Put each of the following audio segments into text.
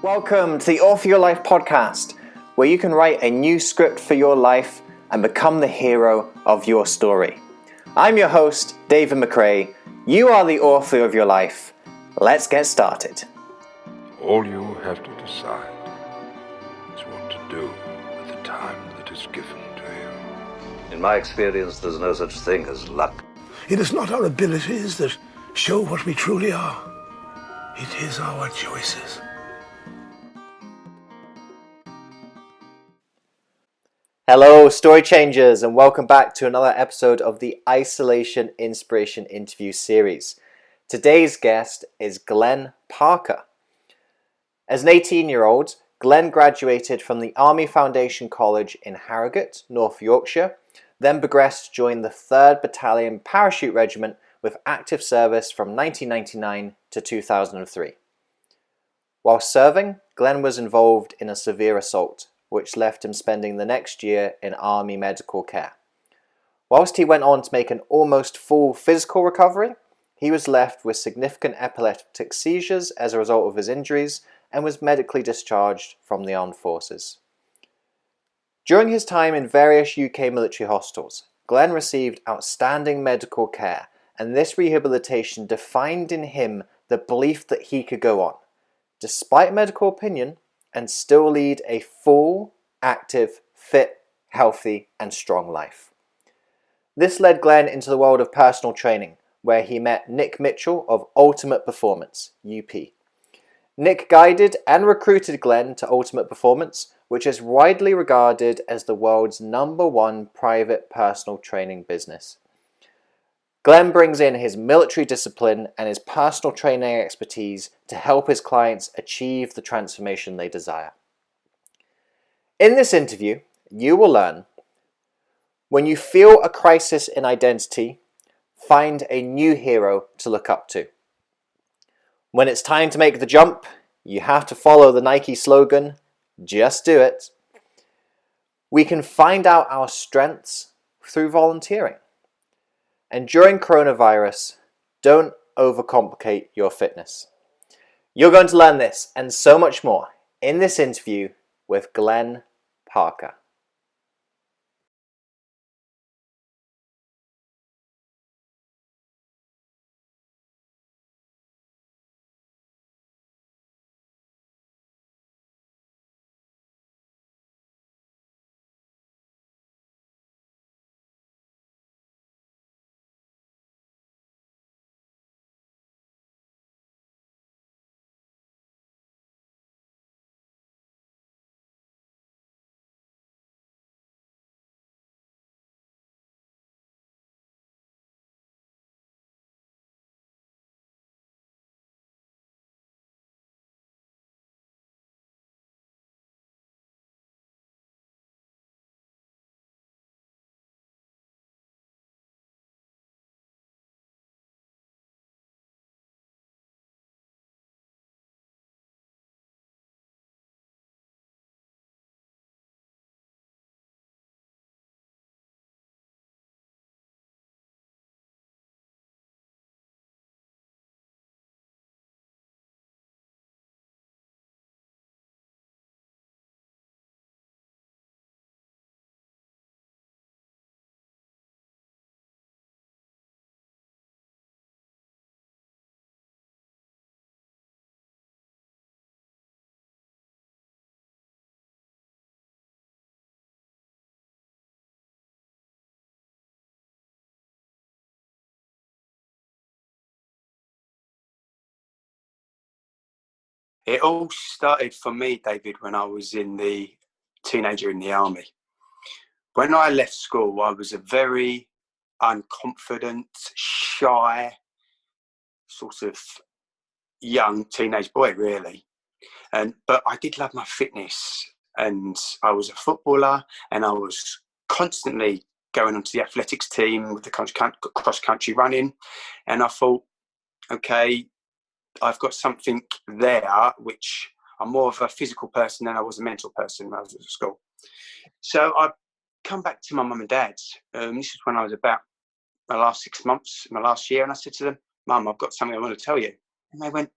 Welcome to the Author Your Life podcast, where you can write a new script for your life and become the hero of your story. I'm your host, David McCrae. You are the author of your life. Let's get started. All you have to decide is what to do with the time that is given to you. In my experience, there's no such thing as luck. It is not our abilities that show what we truly are. It is our choices. Hello, story changers, and welcome back to another episode of the Isolation Inspiration Interview series. Today's guest is Glenn Parker. As an 18-year-old, Glenn graduated from the Army Foundation College in Harrogate, North Yorkshire, then progressed to join the 3rd Battalion Parachute Regiment with active service from 1999 to 2003. While serving, Glenn was involved in a severe assault, which left him spending the next year in Army medical care. Whilst he went on to make an almost full physical recovery, he was left with significant epileptic seizures as a result of his injuries and was medically discharged from the armed forces. During his time in various UK military hospitals, Glenn received outstanding medical care, and this rehabilitation defined in him the belief that he could go on, despite medical opinion, and still lead a full, active, fit, healthy, and strong life. This led Glenn into the world of personal training, where he met Nick Mitchell of Ultimate Performance, UP. Nick guided and recruited Glenn to Ultimate Performance, which is widely regarded as the world's #1 private personal training business. Glenn brings in his military discipline and his personal training expertise to help his clients achieve the transformation they desire. In this interview, you will learn: when you feel a crisis in identity, find a new hero to look up to. When it's time to make the jump, you have to follow the Nike slogan, just do it. We can find out our strengths through volunteering. And during coronavirus, don't overcomplicate your fitness. You're going to learn this and so much more in this interview with Glenn Parker. It all started for me, David, when I was in the teenager in the army. When I left school, I was a very unconfident, shy, sort of young teenage boy, really. But I did love my fitness, and I was a footballer, and I was constantly going onto the athletics team with the cross-country running. And I thought, okay, I've got something there, which I'm more of a physical person than I was a mental person when I was at school. So I come back to my mum and dad. This is when I was about my last 6 months, my last year, and I said to them, "Mum, I've got something I want to tell you." And they went,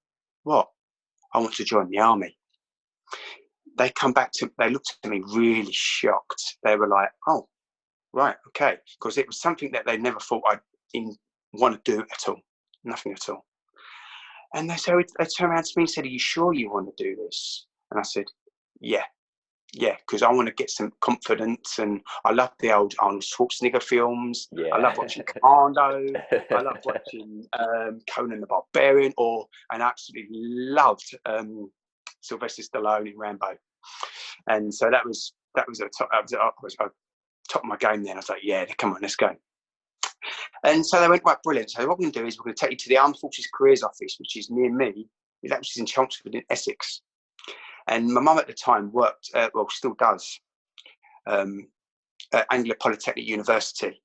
"What?" "I want to join the army." They looked at me really shocked. They were like, oh, right, okay. Because it was something that they never thought I'd want to do at all. Nothing at all. And they turned around to me and said, are you sure you want to do this? And I said, yeah, because I want to get some confidence. And I love the old Arnold Schwarzenegger films. Yeah. I love watching Commando. I love watching Conan the Barbarian, and I absolutely loved Sylvester Stallone in Rambo. And so that was I was top of my game then. I was like, yeah, come on, let's go. And so they went, right, brilliant. So what we're going to do is we're going to take you to the Armed Forces Careers Office, which is near me. That was in Chelmsford in Essex. And my mum at the time worked, still does, at Anglia Polytechnic University.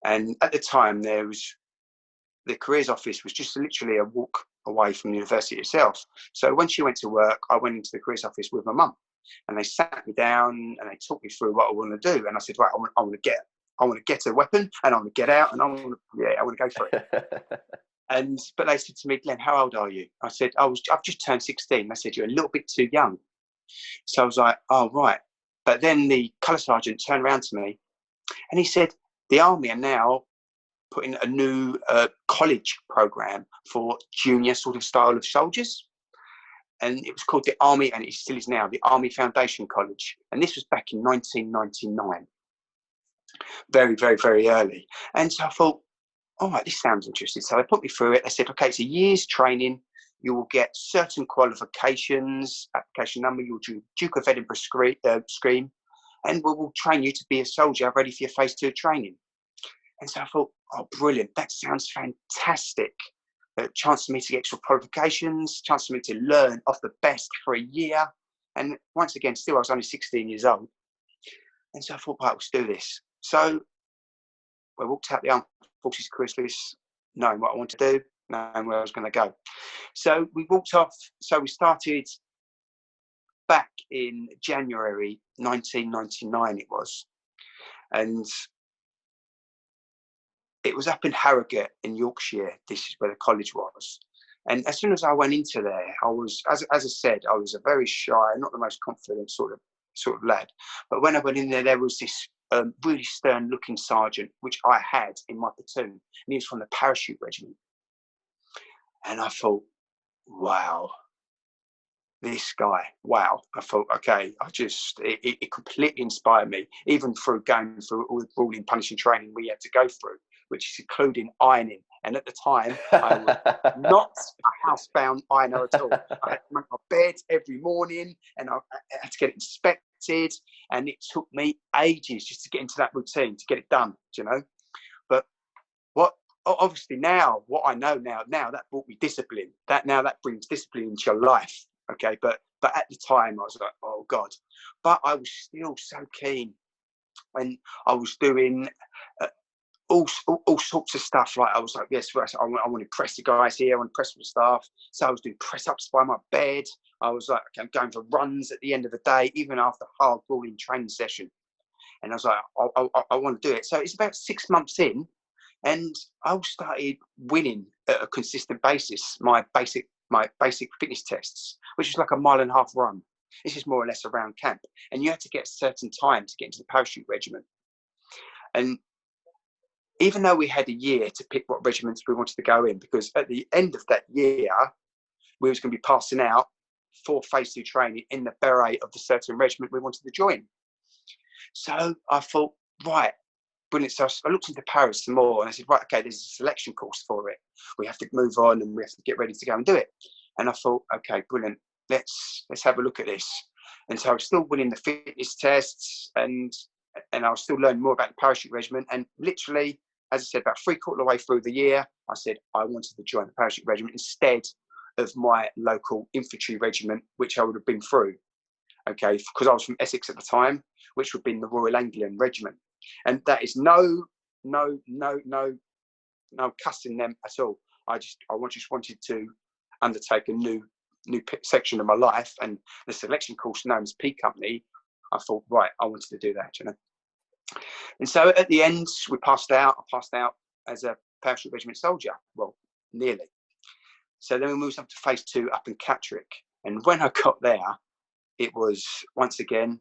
And at the time, there was the careers office was just literally a walk away from the university itself. So when she went to work, I went into the careers office with my mum, and they sat me down and they talked me through what I want to do. And I said, right, I want to get a weapon, and I want to get out, and I want to go for it. But they said to me, Glenn, how old are you? I said, I've just turned 16. They said, you're a little bit too young. So I was like, oh, right. But then the colour sergeant turned around to me and he said, the Army are now putting a new college programme for junior sort of style of soldiers. And it was called the Army, and it still is now, the Army Foundation College. And this was back in 1999. Very, very, very early. And so I thought, all right, this sounds interesting. So they put me through it. They said, okay, it's a year's training. You will get certain qualifications, application number, you'll do Duke of Edinburgh scheme, and we will train you to be a soldier ready for your phase 2 training. And so I thought, oh, brilliant. That sounds fantastic. A chance for me to get extra qualifications, chance for me to learn off the best for a year. And once again, still, I was only 16 years old. And so I thought, right, let's do this. So I walked out the Armed Forces Careers Office, knowing what I wanted to do, knowing where I was going to go. So we walked off. So we started back in January 1999, it was. And it was up in Harrogate in Yorkshire. This is where the college was. And as soon as I went into there, I was, as I said, I was a very shy, not the most confident sort of lad. But when I went in there, there was this really stern-looking sergeant, which I had in my platoon, and he was from the Parachute Regiment. And I thought, wow, this guy, wow. I thought, okay, it completely inspired me, even through going through all the grueling punishing training we had to go through, which is including ironing. And at the time, I was not a housebound ironer at all. I had to make my bed every morning, and I had to get it inspected, and it took me ages just to get into that routine, to get it done, you know. But obviously now, what I know now that brought me discipline. That brings discipline into your life, okay? But at the time, I was like, oh God. But I was still so keen, and I was doing all sorts of stuff. Like I was like, yes, I want to press the guys here, I want to press the staff. So I was doing press ups by my bed. I was like, okay, I'm going for runs at the end of the day, even after hard grueling training session. And I was like, I want to do it. So it's about 6 months in, and I started winning at a consistent basis my basic fitness tests, which is like a 1.5 mile run. This is more or less around camp, and you had to get a certain time to get into the parachute regiment. And even though we had a year to pick what regiments we wanted to go in, because at the end of that year, we was going to be passing out for phase 2 training in the beret of the certain regiment we wanted to join. So I thought, right, brilliant. So I looked into Paris some more, and I said, right, okay, there's a selection course for it. We have to move on, and we have to get ready to go and do it. And I thought, okay, brilliant. Let's have a look at this. And so I was still winning the fitness tests, and I was still learning more about the parachute regiment. And literally, as I said, about 3/4 of the way through the year, I said I wanted to join the parachute regiment instead of my local infantry regiment, which I would have been through. Okay, because I was from Essex at the time, which would have been the Royal Anglian Regiment. And that is no cussing them at all. I just wanted to undertake a new section of my life, and the selection course known as P Company, I thought, right, I wanted to do that, you know. And so at the end, we passed out. I passed out as a parachute regiment soldier, well, nearly. So then we moved up to phase 2 up in Catterick. And when I got there, it was once again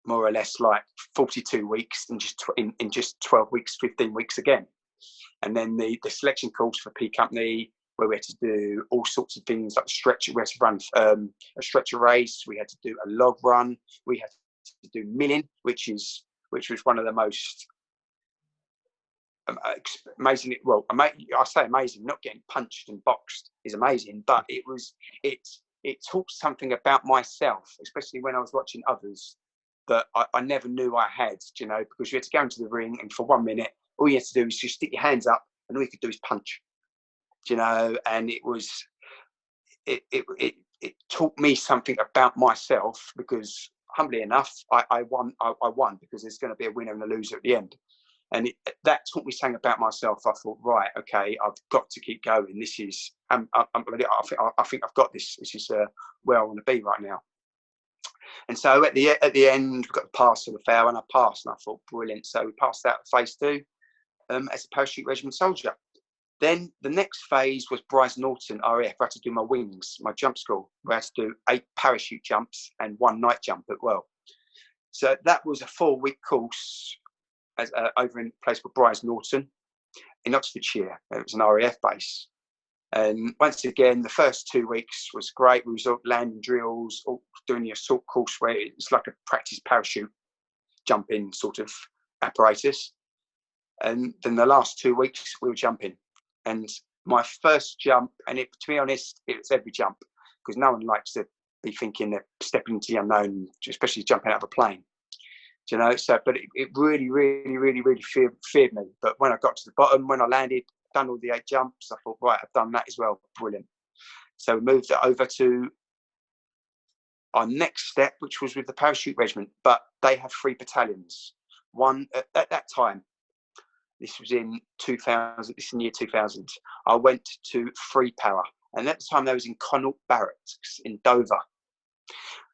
more or less like 42 weeks in just 12 weeks, 15 weeks again. And then the selection course for P Company, where we had to do all sorts of things like stretcher. We had to run a stretcher race. We had to do a log run. We had to do milling, which was one of the most amazing. Well, I say amazing. Not getting punched and boxed is amazing, but it taught something about myself, especially when I was watching others that I never knew I had. You know, because you had to go into the ring, and for 1 minute, all you had to do is just stick your hands up, and all you could do is punch. You know, and it taught me something about myself, because humbly enough, I won because there's going to be a winner and a loser at the end. And that taught me something about myself. I thought, right, okay, I've got to keep going. This is, I think I've got this. This is where I want to be right now. And so at the end, we got the pass or the fail, and I passed, and I thought, brilliant. So we passed out phase 2 as a parachute regiment soldier. Then the next phase was Bryce Norton RAF. I had to do my wings, my jump school. We had to do 8 parachute jumps and 1 night jump as well. So that was a 4-week course over in a place called Bryce Norton in Oxfordshire. It was an RAF base. And once again, the first 2 weeks was great. We was all landing drills, all doing the assault course, where it's like a practice parachute jumping sort of apparatus. And then the last 2 weeks we were jumping. And my first jump, and to be honest, it was every jump, because no one likes to be thinking that stepping into the unknown, especially jumping out of a plane. You know, so but it really, really, really, really feared me. But when I got to the bottom, when I landed, done all the 8 jumps, I thought, right, I've done that as well. Brilliant. So we moved it over to our next step, which was with the Parachute Regiment. But they have 3 battalions. One at that time. This was in 2000. This is in year 2000. I went to Free Power, and at the time they was in Connaught Barracks in Dover,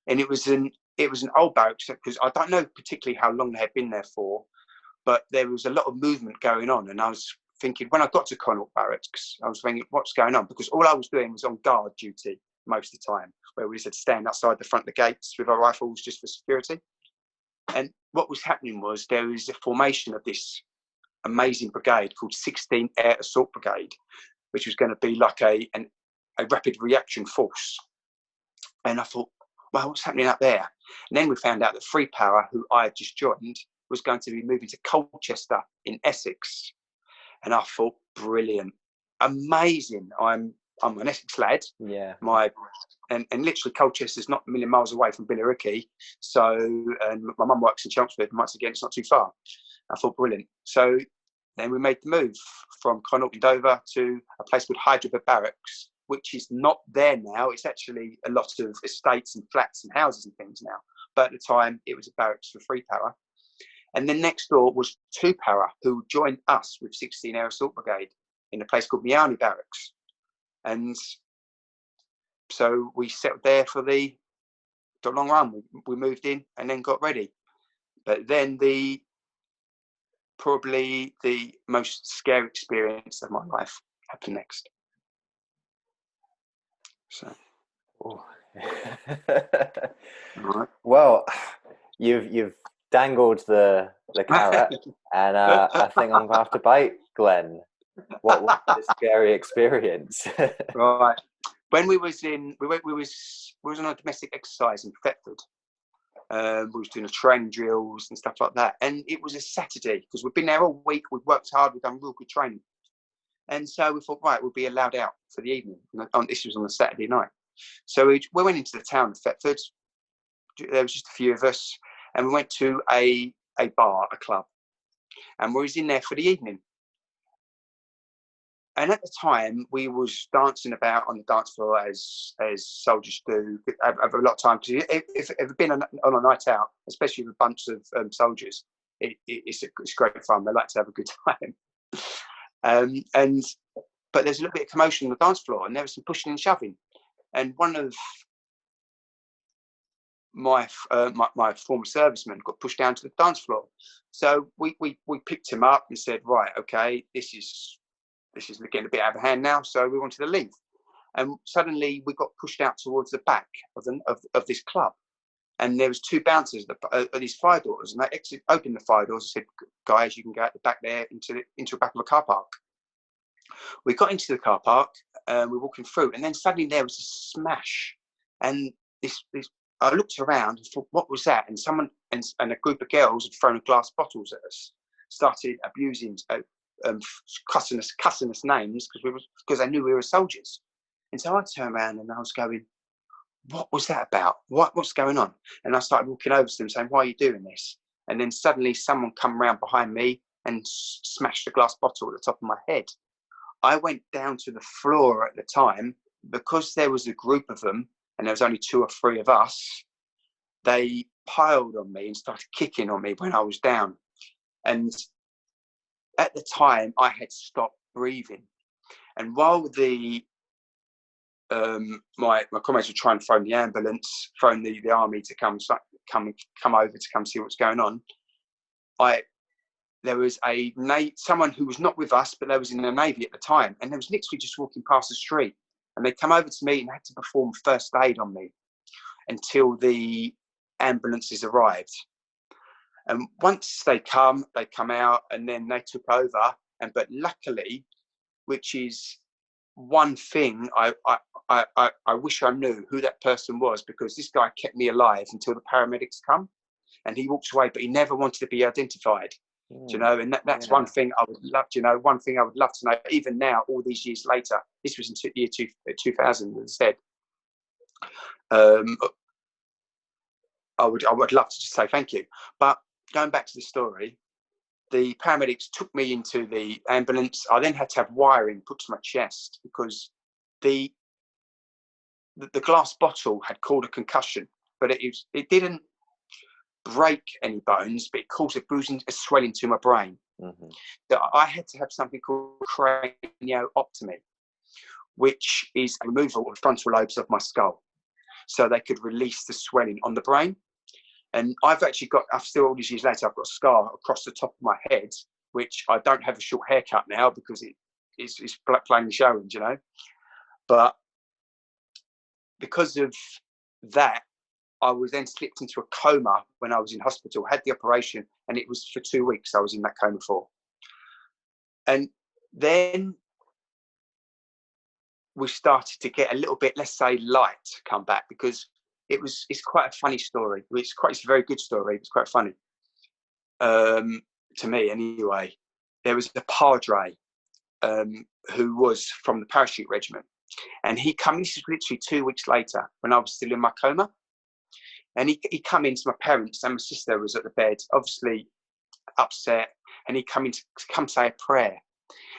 and it was an old barracks, because I don't know particularly how long they had been there for, but there was a lot of movement going on. And I was thinking, when I got to Connaught Barracks, I was thinking, what's going on? Because all I was doing was on guard duty most of the time, where we just had to stand outside the front of the gates with our rifles just for security. And what was happening was there was a formation of this amazing brigade called 16 Air Assault Brigade, which was going to be like a rapid reaction force. And I thought, well, what's happening up there? And then we found out that Free Power, who I had just joined, was going to be moving to Colchester in Essex. And I thought, brilliant, amazing. I'm an Essex lad. Yeah. And literally Colchester's not a million miles away from Billericay. So, and my mum works in Chelmsford, and once again, it's not too far. I thought, brilliant. So then we made the move from Connaught and Dover to a place called Hyderabad Barracks, which is not there now. It's actually a lot of estates and flats and houses and things now. But at the time, it was a barracks for Free Power. And then next door was 2 Power, who joined us with 16 Air Assault Brigade in a place called Miami Barracks. And so we settled there for the long run. We moved in and then got ready. But then probably the most scary experience of my life happened next. So, right. Well, you've dangled the carrot, and I think I'm gonna have to bite, Glenn. What was this scary experience? Right. When we was on a domestic exercise in Thetford. We was doing training drills and stuff like that, and it was a Saturday, because we've been there all week. We've worked hard. We've done real good training, and so we thought, right, we'll be allowed out for the evening. This was on a Saturday night, so we went into the town of Thetford. There was just a few of us, and we went to a bar, a club, and we was in there for the evening. And at the time, we was dancing about on the dance floor as soldiers do. Have a lot of time, because if you've been on a night out, especially with a bunch of soldiers, it's great fun. They like to have a good time. But there's a little bit of commotion on the dance floor, and there was some pushing and shoving. And one of my former servicemen got pushed down to the dance floor. So we picked him up and said, right, okay, this is getting a bit out of hand now, so we wanted to leave. And suddenly we got pushed out towards the back of this club. and there was two bouncers at these fire doors, and they opened the fire doors and said, "Guys, you can go out the back there into the back of a car park." We got into the car park, we're walking through, and then suddenly there was a smash, and this I looked around and thought, what was that? And someone and a group of girls had thrown glass bottles at us, started abusing, cussing us names because they knew we were soldiers. And so I turned around and I was going, what was that about? What's going on? And I started walking over to them saying, why are you doing this? And then suddenly someone come around behind me and smashed a glass bottle at the top of my head. I went down to the floor at the time because there was a group of them and there was only 2 or 3 of us. They piled on me and started kicking on me when I was down. And at the time I had stopped breathing. And while my comrades were trying to phone the ambulance, phone the army to come over to come see what's going on, there was someone who was not with us, but they was in the Navy at the time, and they was literally just walking past the street, and they come over to me and had to perform first aid on me until the ambulances arrived. And once they come out, and then they took over. But luckily, which is one thing I wish I knew who that person was, because this guy kept me alive until the paramedics come, and he walked away, but he never wanted to be identified. Do you know? And that's one thing I would love. One thing I would love to know, even now, all these years later. This was in the year 2000 instead. I would love to just say thank you. But going back to the story, the paramedics took me into the ambulance. I then had to have wiring put to my chest because the glass bottle had caused a concussion, but it didn't break any bones, but it caused a bruising, a swelling to my brain. Mm-hmm. So I had to have something called craniotomy, which is a removal of frontal lobes of my skull, so they could release the swelling on the brain. And I've still all these years later, I've got a scar across the top of my head, which I don't have a short haircut now because it's plainly showing, you know. But because of that, I was then slipped into a coma when I was in hospital, had the operation, and it was for 2 weeks I was in that coma for. And then we started to get a little bit, let's say, light come back, because it's quite a funny story. It's a very good story. It's quite funny to me anyway. There was a padre who was from the Parachute Regiment, and he came. This was literally 2 weeks later when I was still in my coma, and he come into my parents, and my sister was at the bed, obviously upset, and he come in to come say a prayer.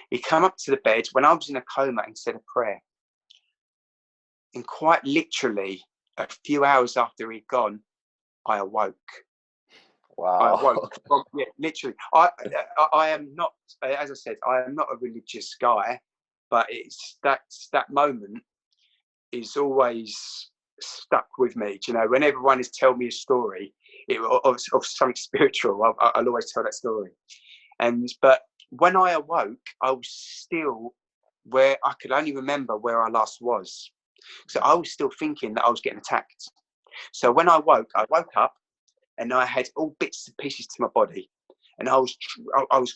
He come up to the bed when I was in a coma and said a prayer, and quite literally, a few hours after he'd gone, I awoke. Wow. I awoke. Literally. I am not, as I said, I am not a religious guy, but it's that moment is always stuck with me. Do you know, when everyone is telling me a story of something spiritual, I'll always tell that story. But when I awoke, I was still where I could only remember where I last was. So I was still thinking that I was getting attacked. So when I woke up and I had all bits and pieces to my body, and I was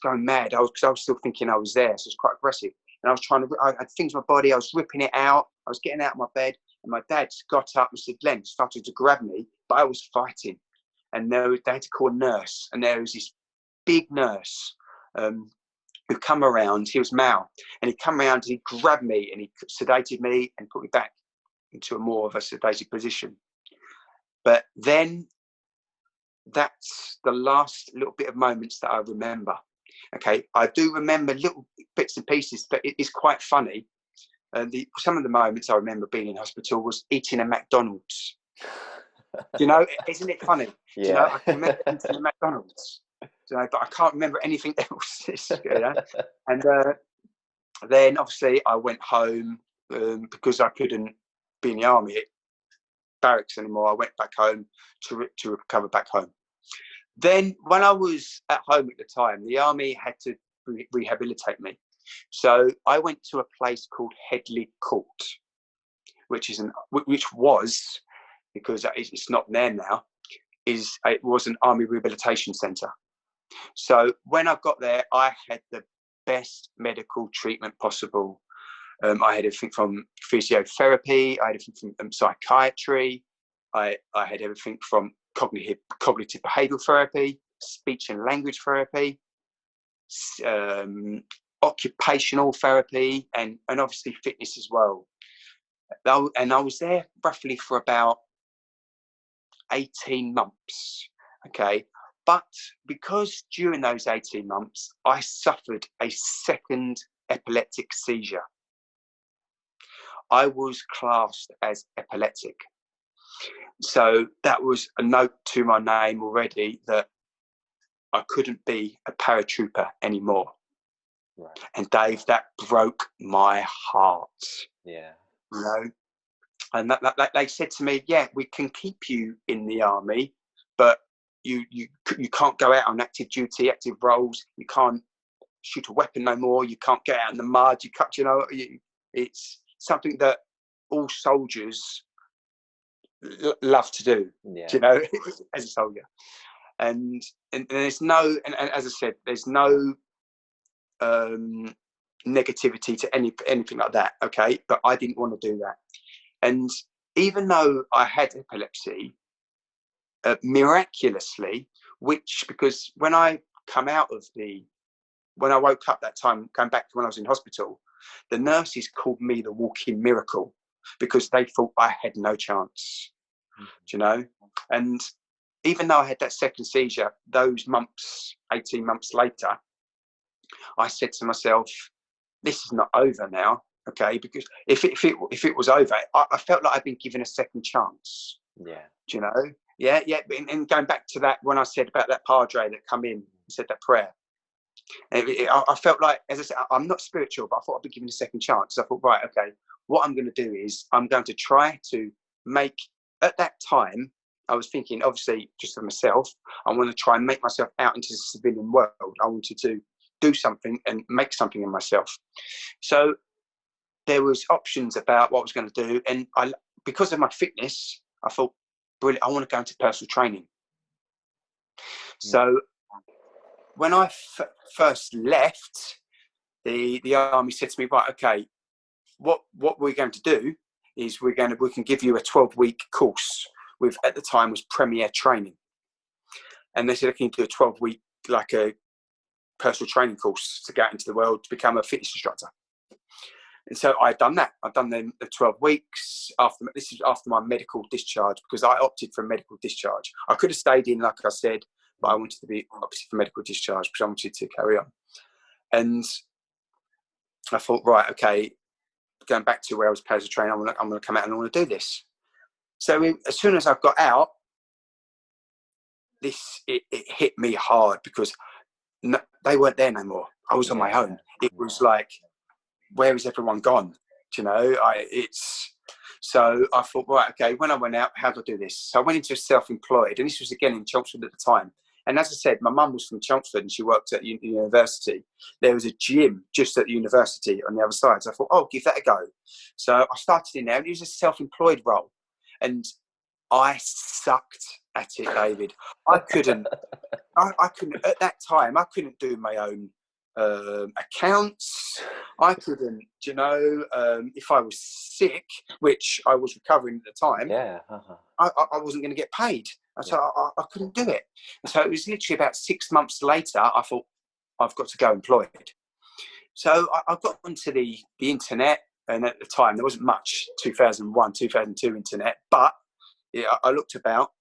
going mad. Because I was still thinking I was there, so it's quite aggressive. And I had things in my body. I was ripping it out. I was getting out of my bed, and my dad got up and said, "Glenn," started to grab me, but I was fighting. And they had to call a nurse, and there was this big nurse who come around. He was Mal, and he come around and he grabbed me and he sedated me and put me back into a more of a sedated position. But then that's the last little bit of moments that I remember. Okay, I do remember little bits and pieces, but it is quite funny. Some of the moments I remember being in hospital was eating a McDonald's. You know, isn't it funny? Yeah. You know, I can remember eating a McDonald's. You know, but I can't remember anything else. You know? And then obviously I went home because I couldn't be in the army barracks anymore. I went back home to recover back home. Then when I was at home at the time, the army had to rehabilitate me. So I went to a place called Headley Court, which was because it's not there now, it was an army rehabilitation centre. So when I got there, I had the best medical treatment possible. I had everything from physiotherapy, I had everything from psychiatry, I had everything from cognitive behavioural therapy, speech and language therapy, occupational therapy, and obviously fitness as well. And I was there roughly for about 18 months, okay? But because during those 18 months, I suffered a second epileptic seizure, I was classed as epileptic. So that was a note to my name already that I couldn't be a paratrooper anymore. Right. And Dave, that broke my heart. Yeah. You know, and that they said to me, yeah, we can keep you in the army, but you can't go out on active duty, active roles. You can't shoot a weapon no more. You can't get out in the mud. You can't, it's something that all soldiers love to do, Yeah. as a soldier. And there's no, and as I said, there's no negativity to anything like that, okay? But I didn't want to do that. And even though I had epilepsy, miraculously, because when I woke up that time, going back to when I was in hospital, the nurses called me the walking miracle because they thought I had no chance, And even though I had that second seizure, those months, 18 months later, I said to myself, this is not over now, okay? Because if it was over, I felt like I'd been given a second chance. Yeah. Yeah. And going back to that, when I said about that padre that come in and said that prayer, I felt like, as I said, I'm not spiritual, but I thought I'd be given a second chance. So I thought, right, okay, what I'm going to do is I'm going to try to make, at that time, I was thinking, obviously, just for myself, I want to try and make myself out into the civilian world. I wanted to do something and make something of myself. So there was options about what I was going to do. And because of my fitness, I thought, brilliant, I want to go into personal training. So when I first left, the army said to me, right, okay, what we're going to do is we can give you a 12-week course with, at the time, was Premier Training. And they said, I can do a 12-week, like a personal training course to get into the world to become a fitness instructor. And so I'd done that. I'd done the 12 weeks this is after my medical discharge, because I opted for medical discharge. I could have stayed in, like I said, but I wanted to be opted for medical discharge because I wanted to carry on. And I thought, right, okay, going back to where I was supposed to train, I'm going to come out and I want to do this. So as soon as I got out, it hit me hard because they weren't there no more. I was on my own. It was like, where is everyone gone? So I thought, right, okay, when I went out, how do I do this? So I went into self-employed, and this was again in Chelmsford at the time. And as I said, my mum was from Chelmsford and she worked at university. There was a gym just at the university on the other side. So I thought, oh, give that a go. So I started in there, and it was a self-employed role. And I sucked at it, David. I couldn't, at that time, I couldn't do my own accounts. I couldn't, if I was sick, which I was recovering at the time, I wasn't going to get paid. So I couldn't do it. And so it was literally about 6 months later, I thought, I've got to go employed. So I got onto the internet, and at the time there wasn't much 2001, 2002 internet, but I looked about,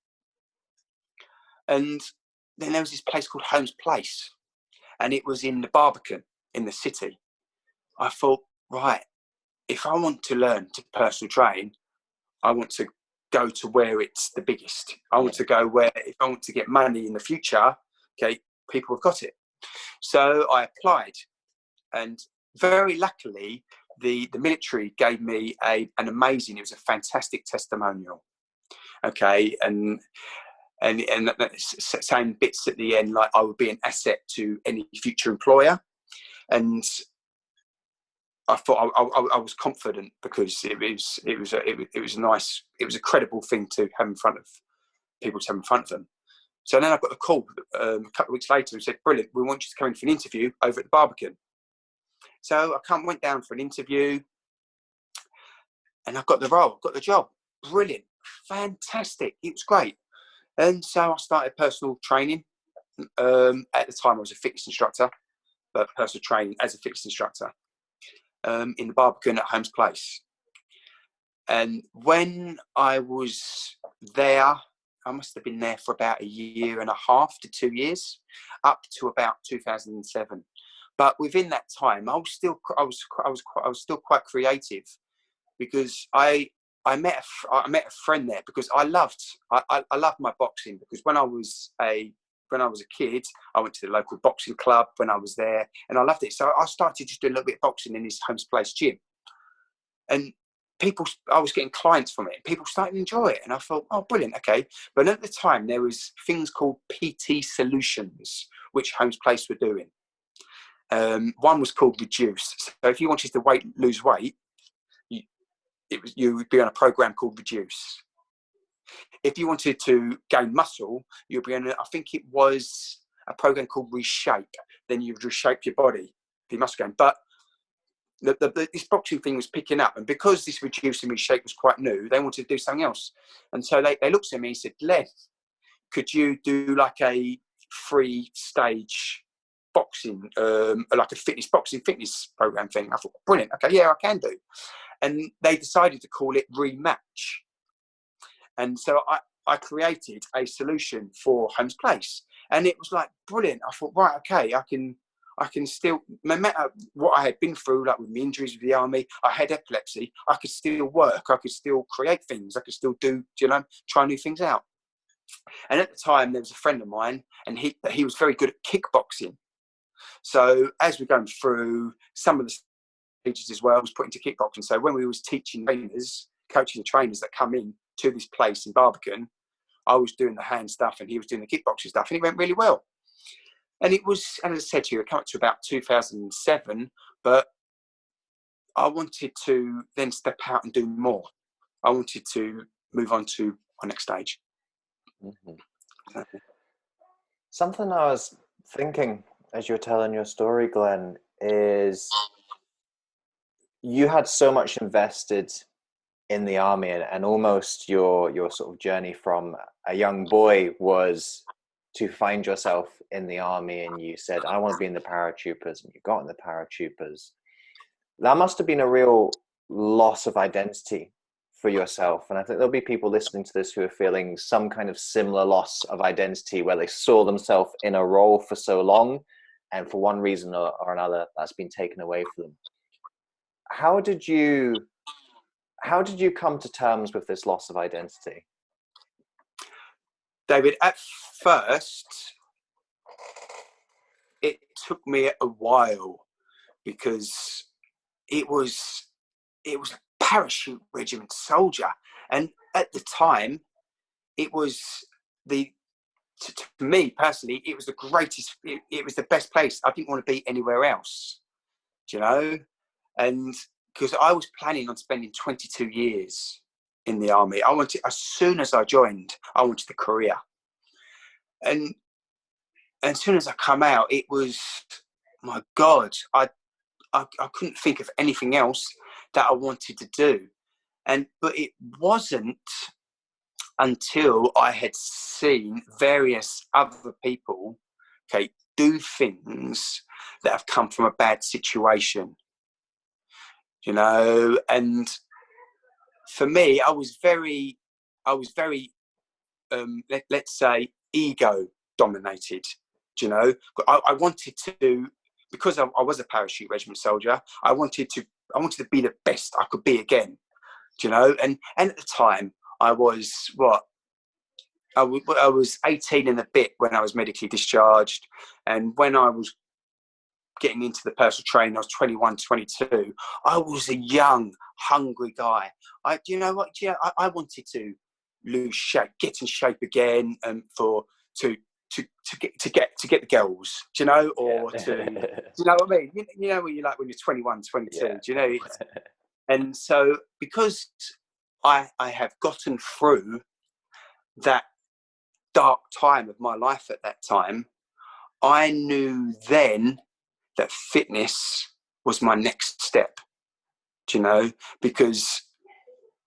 and then there was this place called Holmes Place, and it was in the Barbican in the city. I thought, right, if I want to learn to personal train, I want to go to where it's the biggest. I want to go where, if I want to get money in the future, okay, people have got it. So I applied, and very luckily, the military gave me it was a fantastic testimonial. Okay, and saying bits at the end like I would be an asset to any future employer. And I thought I was confident because it was nice. It was a credible thing to have in front of people, to have in front of them. So then I got a call a couple of weeks later and said, "Brilliant, we want you to come in for an interview over at the Barbican." So I went down for an interview, and I got the role, got the job. Brilliant, fantastic. It was great. And so I started personal training. At the time, I was a fitness instructor, but personal training as a fitness instructor in the Barbican at Holmes Place. And when I was there, I must have been there for about 1.5 to 2 years, up to about 2007. But within that time, I was still quite creative, because I met a friend there, because I loved my boxing, because when I was a kid, I went to the local boxing club when I was there, and I loved it. So I started just doing a little bit of boxing in this Holmes Place gym, and I was getting clients from it, and people started to enjoy it, and I thought, oh, brilliant, okay. But at the time, there was things called PT Solutions, which Holmes Place were doing. One was called Reduce. So if you wanted to lose weight, you would be on a program called Reduce. If you wanted to gain muscle, you'd be on I think it was a program called Reshape. Then you'd reshape your body, the muscle gain. But this boxing thing was picking up, and because this Reduce and Reshape was quite new, they wanted to do something else. And so they looked at me and said, "Len, could you do like a 3-stage boxing, like a boxing fitness program thing?" I thought, brilliant, okay, yeah, I can do. And they decided to call it Rematch. And so I created a solution for Holmes Place, and it was like brilliant. I thought, right, okay, I can still, no matter what I had been through, like with my injuries with the army, I had epilepsy, I could still work, I could still create things, I could still do, try new things out. And at the time, there was a friend of mine, and he was very good at kickboxing. So as we're going through some of the stages as well, I was put into kickboxing. So when we was coaching the trainers that come in to this place in Barbican, I was doing the hand stuff and he was doing the kickboxing stuff, and it went really well. And it was, and as I said to you, it came up to about 2007, but I wanted to then step out and do more. I wanted to move on to my next stage. Mm-hmm. Something I was thinking as you're telling your story, Glenn, is you had so much invested in the army, and almost your sort of journey from a young boy was to find yourself in the army, and you said, "I want to be in the paratroopers," and you got in the paratroopers. That must have been a real loss of identity for yourself. And I think there'll be people listening to this who are feeling some kind of similar loss of identity, where they saw themselves in a role for so long, and for one reason or another, that's been taken away from them. How did you come to terms with this loss of identity? David, at first, it took me a while, because it was Parachute Regiment soldier, and at the time, it was to me personally, it was the greatest. It was the best place. I didn't want to be anywhere else, and because I was planning on spending 22 years in the army. I wanted, as soon as I joined, I wanted a career, and as soon as I come out, it was, my God, I couldn't think of anything else that I wanted to do. But it wasn't until I had seen various other people, okay, do things that have come from a bad situation, and for me, I was very, let's say, ego dominated. I wanted to, because I was a parachute regiment soldier, I wanted to be the best I could be again, and at the time I was I was 18 and a bit when I was medically discharged, and when I was getting into the personal training, I was 21, 22. I was a young, hungry guy. I wanted to lose shape, get in shape again, and to get the girls, do you know, or Yeah. do you know what I mean? You know what you like when you're 21, 22, Yeah. do you know? And so because I have gotten through that dark time of my life at that time, I knew then that fitness was my next step, do you know, because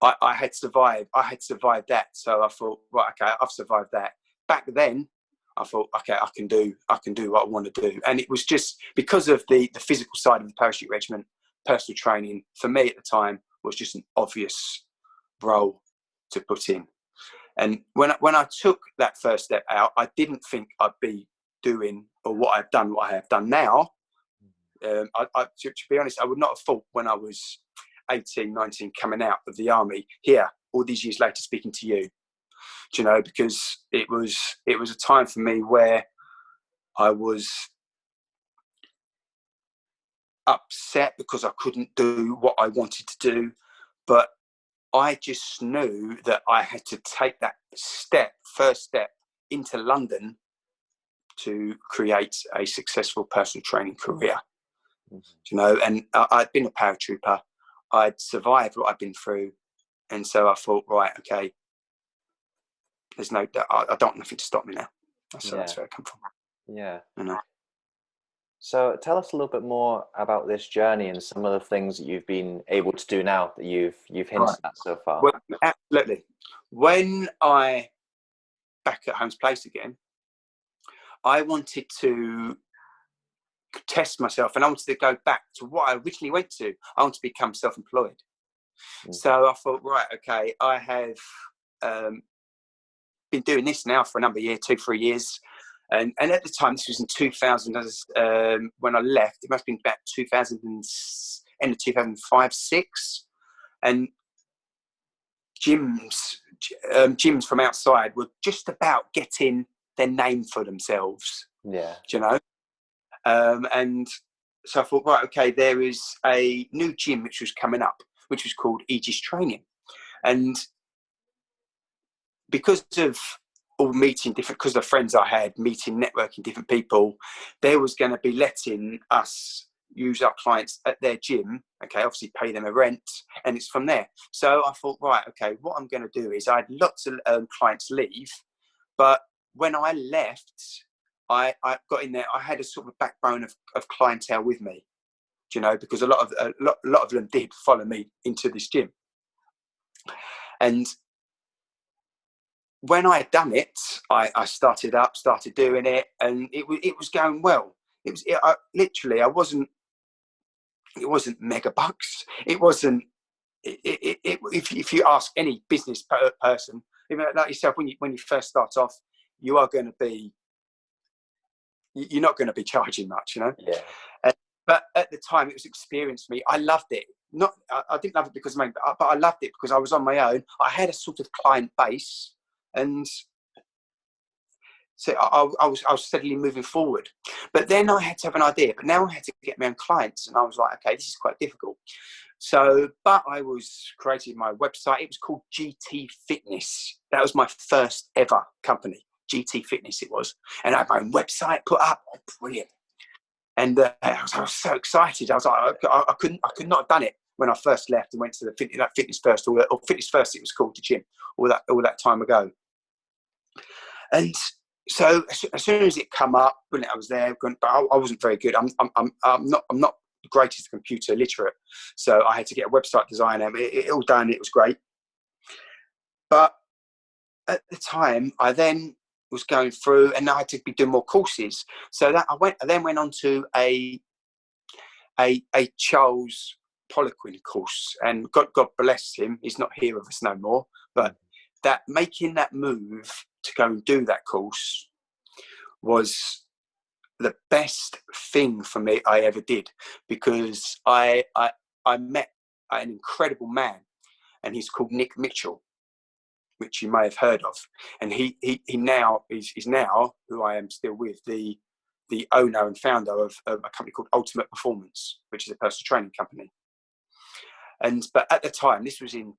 I had survived that. So I thought, right, okay, I've survived that. Back then, I thought, okay, I can do what I want to do. And it was just because of the physical side of the parachute regiment, personal training, for me at the time, was just an obvious role to put in. And when I took that first step out, I didn't think I'd be doing what I have done now. To be honest, I would not have thought when I was 18, 19, coming out of the army here, all these years later, speaking to you, do you know, because it was a time for me where I was upset because I couldn't do what I wanted to do, but I just knew that I had to take that first step into London to create a successful personal training career. You know, and I'd been a paratrooper, I'd survived what I'd been through, and so I thought, right, okay, I don't want nothing to stop me now. So that's where I come from. Yeah. You know. So tell us a little bit more about this journey and some of the things that you've been able to do now that you've hinted at so far. Well, absolutely. When I back at Holmes Place again, I wanted to test myself, and I wanted to go back to what I originally went to. I want to become self-employed. So I thought, right, okay, I have been doing this now for a number of years, 2-3 years. And at the time, this was in 2000, when I left, it must have been about 2000, end of 2005, 6. And gyms from outside were just about getting their name for themselves. Yeah. Do you know? And so I thought, right, okay, there is a new gym which was coming up, which was called Aegis Training. And because of all because of the friends I had, networking different people, there was going to be letting us use our clients at their gym, okay, obviously pay them a rent, and it's from there. So I thought, right, okay, what I'm going to do is I had lots of clients leave, but when I left, I got in there, I had a sort of backbone of clientele with me, do you know, because a lot of them did follow me into this gym. And when I had done it, I started doing it, and it was going well. It wasn't mega bucks. It wasn't. If you ask any business person, even like yourself, when you first start off, you're not going to be charging much, you know. Yeah. But at the time, it was experience for me. I loved it. I didn't love it because of me, but I loved it because I was on my own. I had a sort of client base, and so I was steadily moving forward. But then I had to have an idea. But now I had to get my own clients, and I was like, okay, this is quite difficult. So, but I created my website. It was called GT Fitness. That was my first ever company. GT Fitness it was, and I had my own website put up. Oh, brilliant! And I was so excited. I was like, I could not have done it when I first left and went to the Fitness First or Fitness First. It was called, the gym all that time ago. And so as soon as it come up, brilliant, I was there, but I wasn't very good. I'm not the greatest computer literate, so I had to get a website designer. It all done. It was great, but at the time, I then was going through, and I had to be doing more courses. So that I then went on to a Charles Poliquin course, and God bless him, he's not here with us no more. But that making that move to go and do that course was the best thing for me I ever did, because I met an incredible man, and he's called Nick Mitchell, which you may have heard of, and he now is now, who I am still with, the owner and founder of a company called Ultimate Performance, which is a personal training company. But at the time, this was in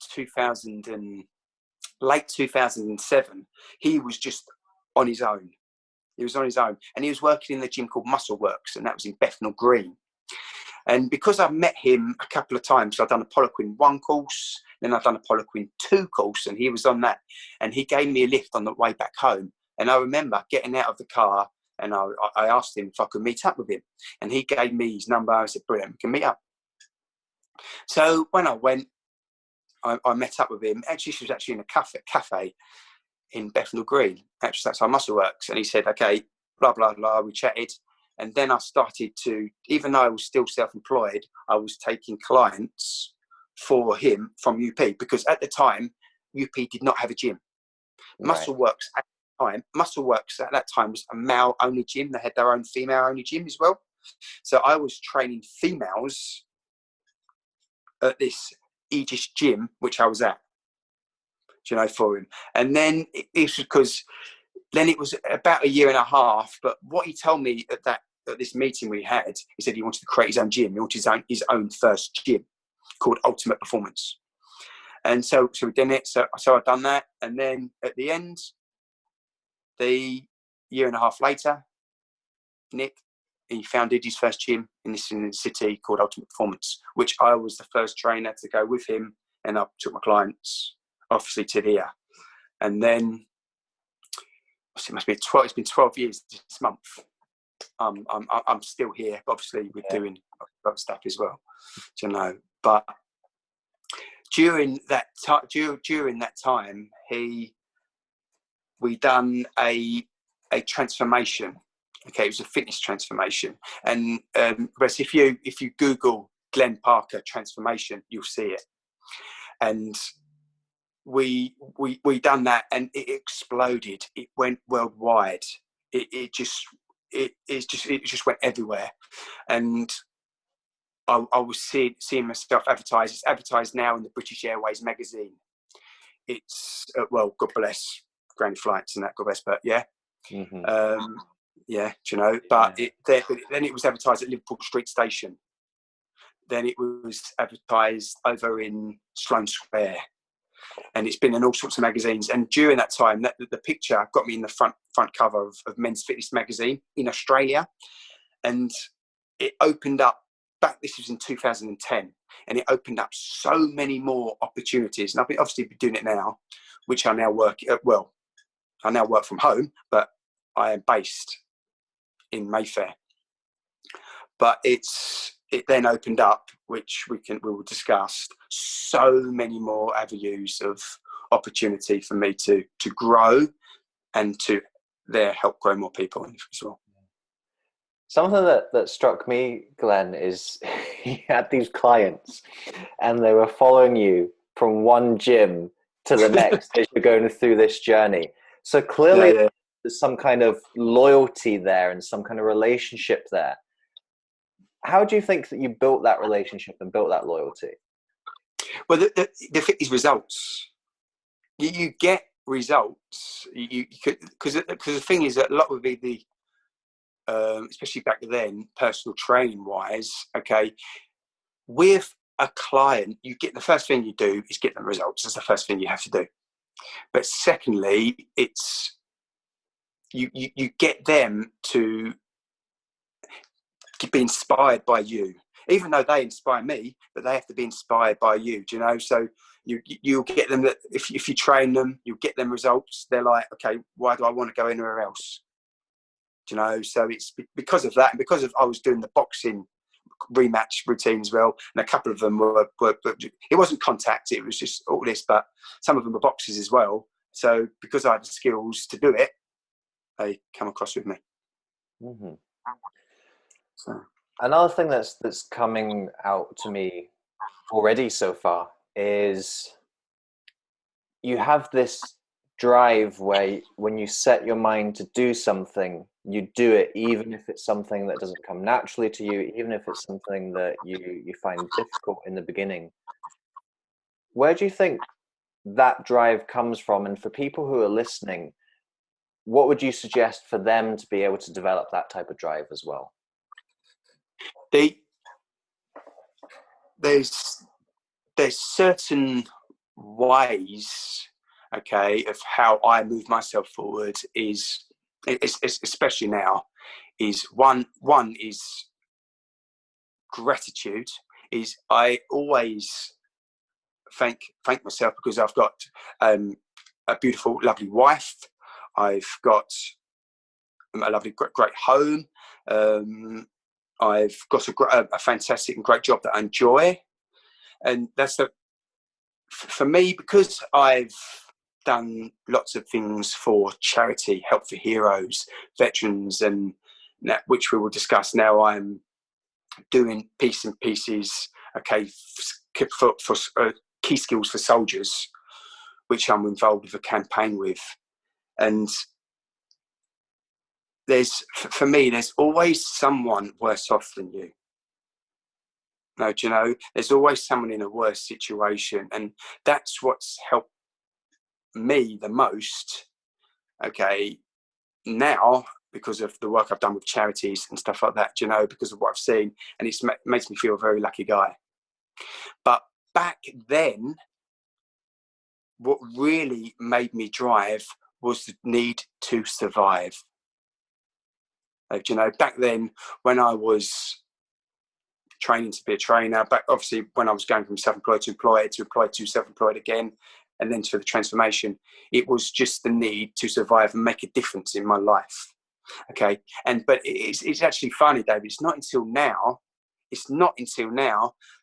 late 2007, he was just on his own. He was on his own, and he was working in the gym called Muscle Works, and that was in Bethnal Green. And because I've met him a couple of times, I've done a Poliquin 1 course, then I've done a Poliquin 2 course, and he was on that. And he gave me a lift on the way back home. And I remember getting out of the car, and I asked him if I could meet up with him. And he gave me his number. I said, brilliant, we can meet up. So when I went, I met up with him. Actually, she was actually in a cafe in Bethnal Green. Actually, that's how Muscle Works. And he said, okay, blah, blah, blah. We chatted. And then I started to, even though I was still self-employed, I was taking clients for him from UP, because at the time, UP did not have a gym. Right. Muscle Works at that time was a male-only gym. They had their own female-only gym as well. So I was training females at this Aegis gym, which I was at, for him. And then it's because then it was about a year and a half. But what he told me at this meeting we had, he said he wanted to create his own gym. He wanted his own first gym called Ultimate Performance. And so we did it. So I've done that. And then at the end, the year and a half later, Nick, he founded his first gym in the city called Ultimate Performance, which I was the first trainer to go with him, and I took my clients obviously to here. And then it must be 12. It's been 12 years this month. I'm still here, but obviously we're doing other stuff as well, But during that time, we done a transformation. Okay, it was a fitness transformation, and whereas if you Google Glenn Parker transformation, you'll see it. And we done that, and it exploded. It went worldwide. It just went everywhere, and I was seeing myself advertised. It's advertised now in the British Airways magazine. It's well, God bless Granny Flights and that, God bless, but yeah. Mm-hmm. But then it was advertised at Liverpool Street Station. Then it was advertised over in Sloane Square, and it's been in all sorts of magazines. And during that time, the picture got me in the front cover of Men's Fitness magazine in Australia, and it opened up. This was in 2010, and it opened up so many more opportunities. And I've obviously been doing it now, which I now work I now work from home, but I am based in Mayfair. But it then opened up, which we will discuss, so many more avenues of opportunity for me to grow and to help grow more people as well. Something that struck me, Glenn, is you had these clients and they were following you from one gym to the next as you're going through this journey. So clearly there's some kind of loyalty there and some kind of relationship there. How do you think that you built that relationship and built that loyalty? Well, the thing is results. You get results. Because the thing is that a lot would be the especially back then, personal training wise, okay, with a client, the first thing you do is get them results. That's the first thing you have to do. But secondly, it's you get them to be inspired by you, even though they inspire me, but they have to be inspired by you. Do you know? So you'll get them that if you train them, you'll get them results. They're like, okay, why do I want to go anywhere else? Do you know? So it's because of that, and because of I was doing the boxing rematch routine as well, and a couple of them were it wasn't contact, it was just all this, but some of them were boxers as well. So because I had the skills to do it, they come across with me. Mm-hmm. So another thing that's coming out to me already so far is you have this drive where when you set your mind to do something, you do it, even if it's something that doesn't come naturally to you, even if it's something that you find difficult in the beginning. Where do you think that drive comes from? And for people who are listening, what would you suggest for them to be able to develop that type of drive as well? There's certain ways, okay, of how I move myself forward is it's especially now, is one is gratitude. Is I always thank myself because I've got a beautiful, lovely wife. I've got a lovely, great home. I've got a fantastic and great job that I enjoy, and that's for me, because I've done lots of things for charity, Help for Heroes, veterans, and that, which we will discuss now. I'm doing Piece and Pieces, okay, for key skills for soldiers, which I'm involved with a campaign with. And for me, there's always someone worse off than you. No, do you know, there's always someone in a worse situation, and that's what's helped me the most, okay, now, because of the work I've done with charities and stuff like that, do you know, because of what I've seen, and it makes me feel a very lucky guy. But back then, what really made me drive was the need to survive. Do you know, back then, when I was training to be a trainer, but obviously when I was going from self-employed to employed to self-employed again, and then to the transformation, it was just the need to survive and make a difference in my life. Okay, but it's actually funny, David. It's not until now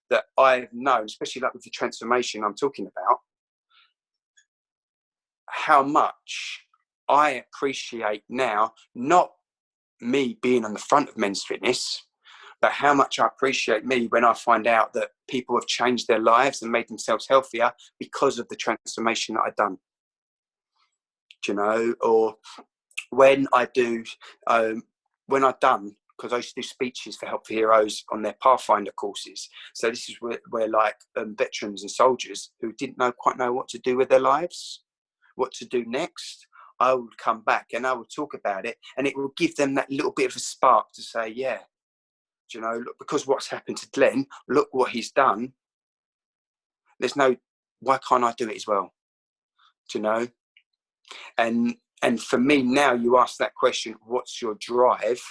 that I've known, especially like with the transformation I'm talking about, how much I appreciate now, not me being on the front of Men's Fitness, but how much I appreciate me when I find out that people have changed their lives and made themselves healthier because of the transformation that I've done. Do you know, or when I've done, because I used to do speeches for Help for Heroes on their Pathfinder courses. So this is where like veterans and soldiers who didn't quite know what to do with their lives, what to do next, I would come back and I would talk about it, and it will give them that little bit of a spark to say, yeah, you know, look, because what's happened to Glenn, look what he's done. Why can't I do it as well? Do you know? And for me now, you ask that question, what's your drive?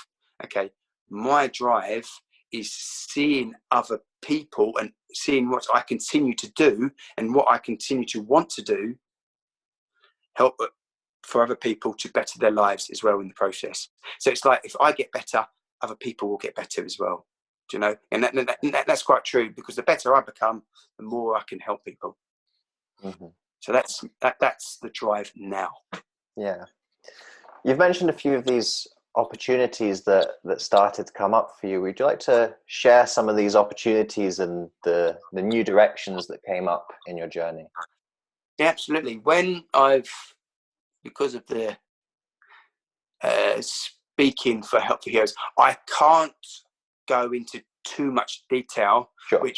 Okay, my drive is seeing other people and seeing what I continue to do and what I continue to want to do, help for other people to better their lives as well in the process. So it's like, if I get better, other people will get better as well. Do you know? And that's quite true, because the better I become, the more I can help people. Mm-hmm. So that's the drive now. Yeah. You've mentioned a few of these opportunities that started to come up for you. Would you like to share some of these opportunities and the new directions that came up in your journey? Yeah, absolutely. Because of the speaking for Help for Heroes, I can't go into too much detail, sure.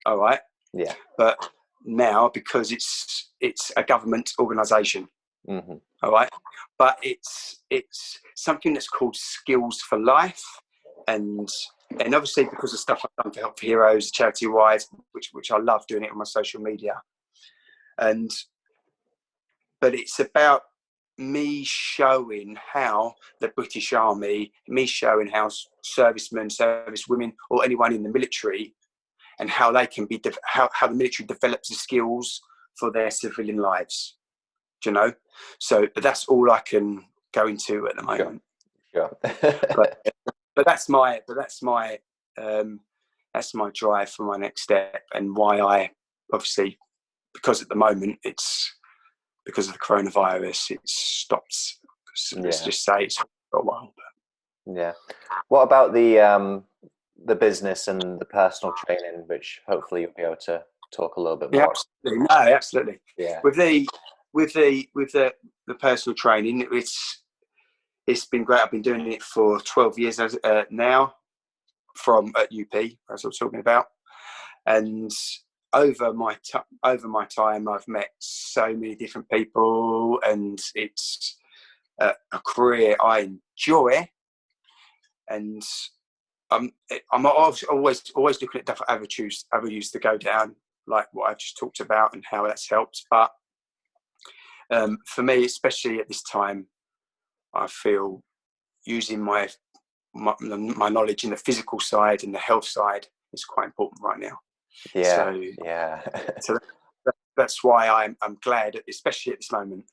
All right. Yeah. But now, because it's a government organisation, mm-hmm. All right. But it's something that's called Skills for Life, and obviously because of stuff I've done for Help for Heroes, charity wise, which I love doing it on my social media, but it's about me showing how the British Army, me showing how servicemen, servicewomen, or anyone in the military, and how they can be, how the military develops the skills for their civilian lives. Do you know? So that's all I can go into at the moment. Sure. but that's my drive for my next step, and why I obviously, because at the moment it's because of the coronavirus, it stops. Let's just say it's for a while. Yeah. What about the business and the personal training, which hopefully you'll be able to talk a little bit more? Yeah, absolutely. No, absolutely. Yeah. With the personal training, it's been great. I've been doing it for 12 years now, from at UP, as I was talking about, and over my time, I've met so many different people, and it's a career I enjoy. And I'm always looking at different avenues to go down, like what I've just talked about and how that's helped. But for me, especially at this time, I feel using my knowledge in the physical side and the health side is quite important right now. Yeah, So, yeah. so that's why I'm glad, especially at this moment,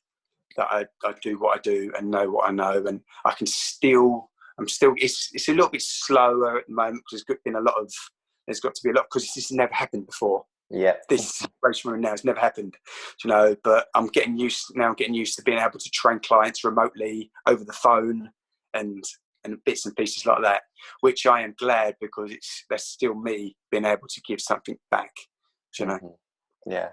that I do what I do and know what I know, and I can still. It's a little bit slower at the moment because there's got to be a lot, because this has never happened before. Yeah. This situation we're in now has never happened, but I'm getting used to being able to train clients remotely over the phone and bits and pieces like that, which I am glad, because that's still me being able to give something back, Mm-hmm. Yeah.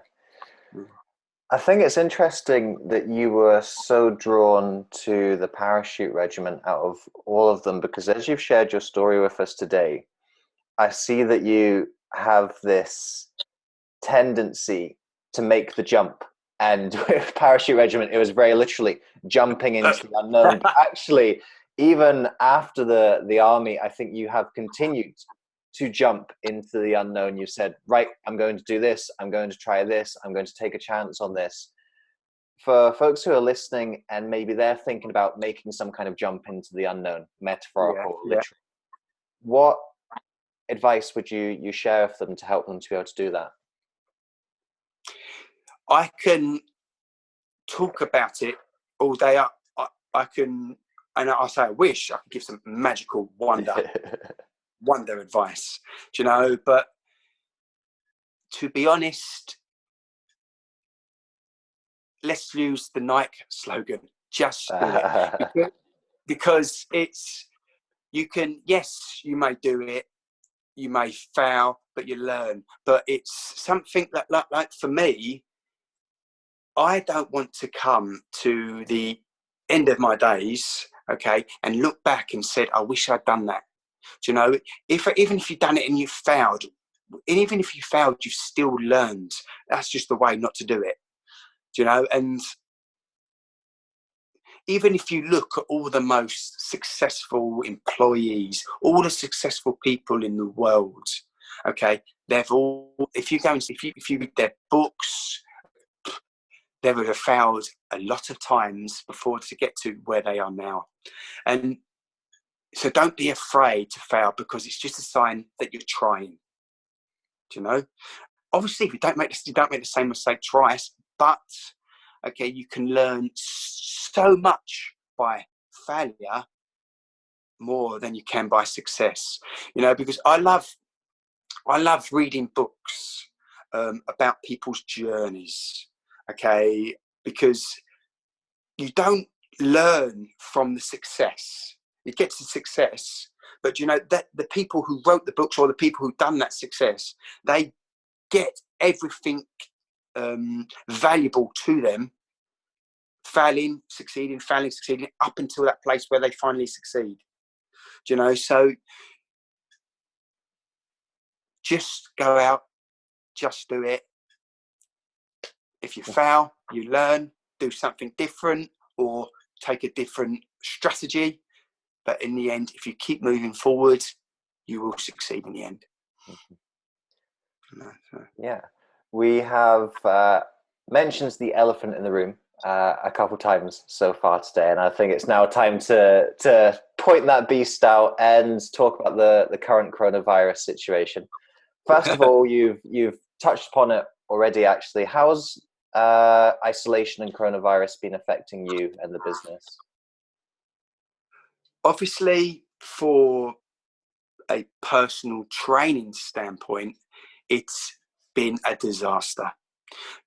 I think it's interesting that you were so drawn to the parachute regiment out of all of them, because as you've shared your story with us today, I see that you have this tendency to make the jump. And with parachute regiment, it was very literally jumping into the unknown. But actually, even after the army, I think you have continued to jump into the unknown. You said, right, I'm going to do this. I'm going to try this. I'm going to take a chance on this. For folks who are listening and maybe they're thinking about making some kind of jump into the unknown, metaphorical, literal, what advice would you share with them to help them to be able to do that? I can talk about it all day. I can, and I say I wish I could give some magical wonder advice, but to be honest, let's use the Nike slogan, just do it. because you may do it, you may fail, but you learn. But it's something that, like for me, I don't want to come to the end of my days, okay, and look back and said, I wish I'd done that. Even if you've done it and you've failed, you've still learned. That's just the way not to do it. And even if you look at all the most successful employees, all the successful people in the world, okay, they've all, if you read their books, they would have failed a lot of times before to get to where they are now. And so don't be afraid to fail, because it's just a sign that you're trying. Obviously, if you don't make the same mistake twice, but okay, you can learn so much by failure more than you can by success. Because I love reading books about people's journeys. Okay, because you don't learn from the success. You get to success, but that the people who wrote the books, or the people who've done that success, they get everything valuable to them, failing, succeeding, up until that place where they finally succeed. So just go out, just do it. If you fail, you learn, do something different, or take a different strategy. But in the end, if you keep moving forward, you will succeed in the end. Yeah, we have mentioned the elephant in the room a couple times so far today, and I think it's now time to point that beast out and talk about the current coronavirus situation. First of all, you've touched upon it already. Actually, how's isolation and coronavirus been affecting you and the business? Obviously, for a personal training standpoint, it's been a disaster,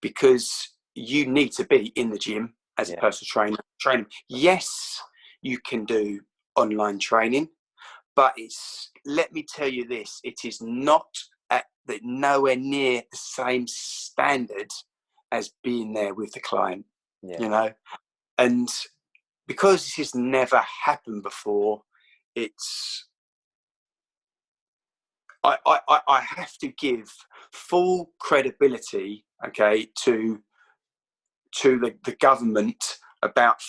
because you need to be in the gym as a personal trainer. Yes, you can do online training, but let me tell you this, it is not nowhere near the same standard as being there with the client. And because this has never happened before, I have to give full credibility, okay, to the government about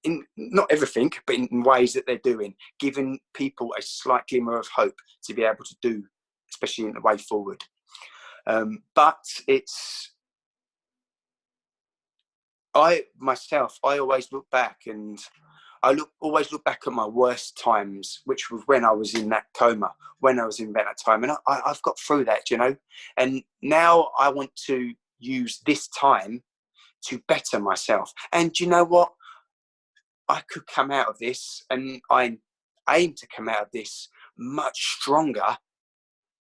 in not everything, but in ways that they're doing, giving people a slight glimmer of hope to be able to do, especially in the way forward. But I always look back, and always look back at my worst times, which was when I was in that coma, when I was in that time, and I've got through that, you know. And now I want to use this time to better myself. And you know what? I could come out of this, and I aim to come out of this much stronger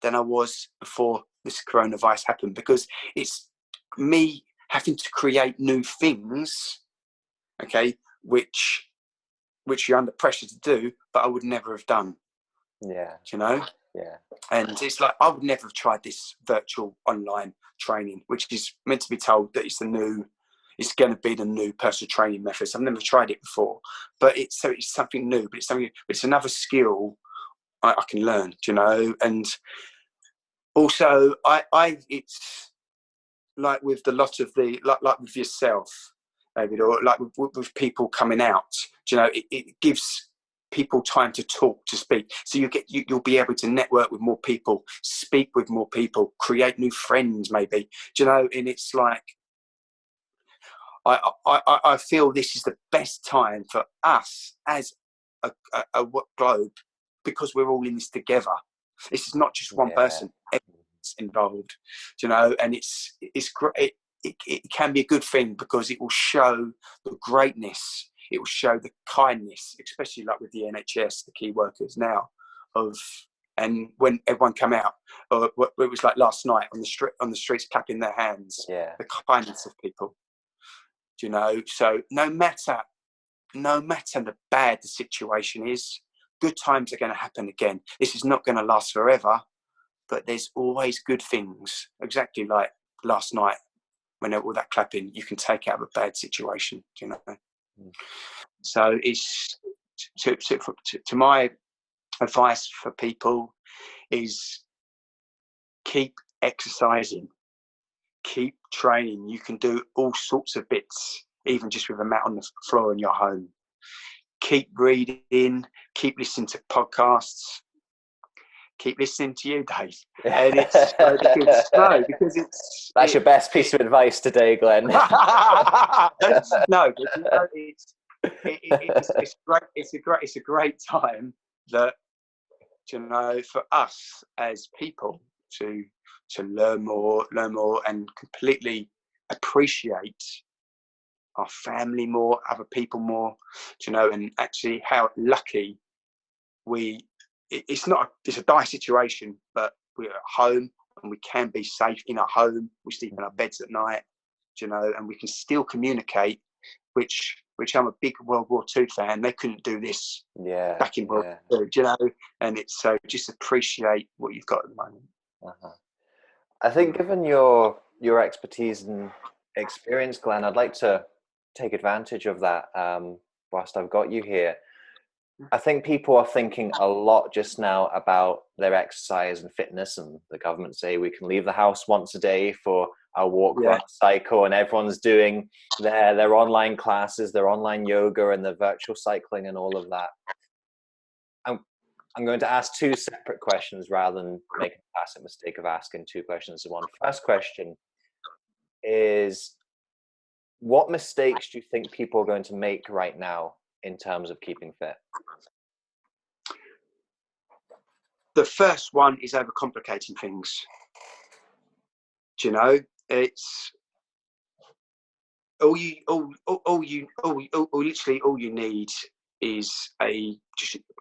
than I was before this coronavirus happened, because it's me having to create new things, okay, which you're under pressure to do, but I would never have done. Yeah. Do you know? Yeah. And it's like, I would never have tried this virtual online training, which is meant to be told that it's going to be the new personal training methods. I've never tried it before, but it's something new, but it's another skill I can learn, do you know? And also it's like with the lot of the, like with yourself, David, or like with people coming out, do you know, it gives people time to talk, to speak. So you'll be able to network with more people, speak with more people, create new friends, maybe, do you know? And it's like, I feel this is the best time for us as a globe, because we're all in this together. This is not just one person, everyone's involved, you know. And it's great. It can be a good thing, because it will show the greatness, it will show the kindness, especially like with the NHS, the key workers now, and when everyone come out, or it was like last night on the streets clapping their hands, the kindness of people, you know. So no matter the bad the situation is, good times are going to happen again. This is not going to last forever, but there's always good things, exactly like last night when all that clapping, you can take out of a bad situation, you know. So it's to my advice for people is keep exercising, keep training. You can do all sorts of bits, even just with a mat on the floor in your home. Keep reading, keep listening to podcasts, keep listening to you, Dave. And it's because that's your best piece of advice today, Glenn. No, but you know, it's great. It's a great time that, you know, for us as people to learn more and completely appreciate our family more, other people more, you know, and actually how lucky it's a dire situation, but we're at home and we can be safe in our home. We sleep in our beds at night, you know, and we can still communicate, which I'm a big World War II fan. They couldn't do this back in World War II, you know, and it's so just appreciate what you've got at the moment. I think given your expertise and experience, Glenn, I'd like to take advantage of that whilst I've got you here. I think people are thinking a lot just now about their exercise and fitness, and the government say we can leave the house once a day for our walk, run, cycle, and everyone's doing their online classes, their online yoga, and the virtual cycling and all of that. I'm going to ask two separate questions rather than make a classic mistake of asking two questions in one. First question is, what mistakes do you think people are going to make right now in terms of keeping fit? The first one is overcomplicating things. Do you know, it's literally all you need is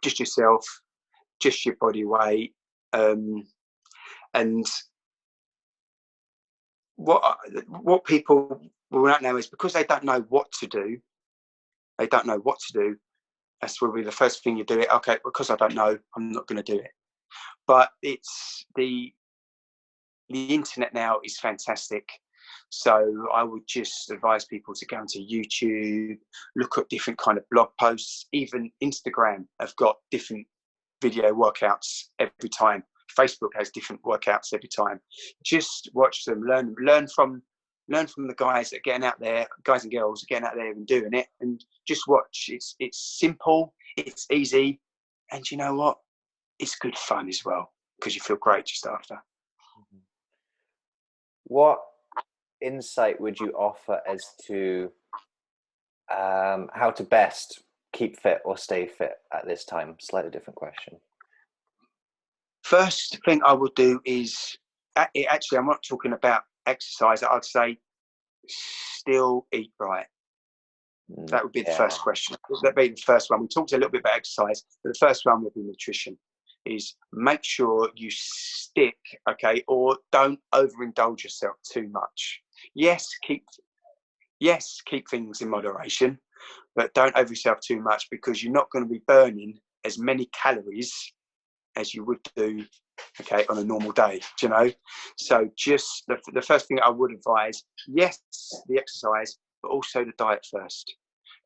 just yourself, just your body weight, and what people will not know is, because they don't know what to do. That's will be the first thing you do it. Okay, because I don't know, I'm not going to do it. But it's the internet now is fantastic. So I would just advise people to go onto YouTube, look at different kind of blog posts. Even Instagram have got different video workouts every time. Facebook has different workouts every time. Just watch them, learn from the guys that are getting out there, guys and girls getting out there and doing it, and just watch. It's simple, it's easy, and you know what? It's good fun as well, because you feel great just after. What insight would you offer as to how to best keep fit or stay fit at this time? Slightly different question. First thing I would do is, actually, I'm not talking about exercise. I'd say still eat right. That would be the first question. That'd be the first one. We talked a little bit about exercise, but the first one would be nutrition. Is make sure you stick, okay, or don't overindulge yourself too much. Yes, keep things in moderation, but don't over yourself too much, because you're not going to be burning as many calories as you would do, okay, on a normal day, do you know? So just the first thing I would advise, yes, the exercise, but also the diet first,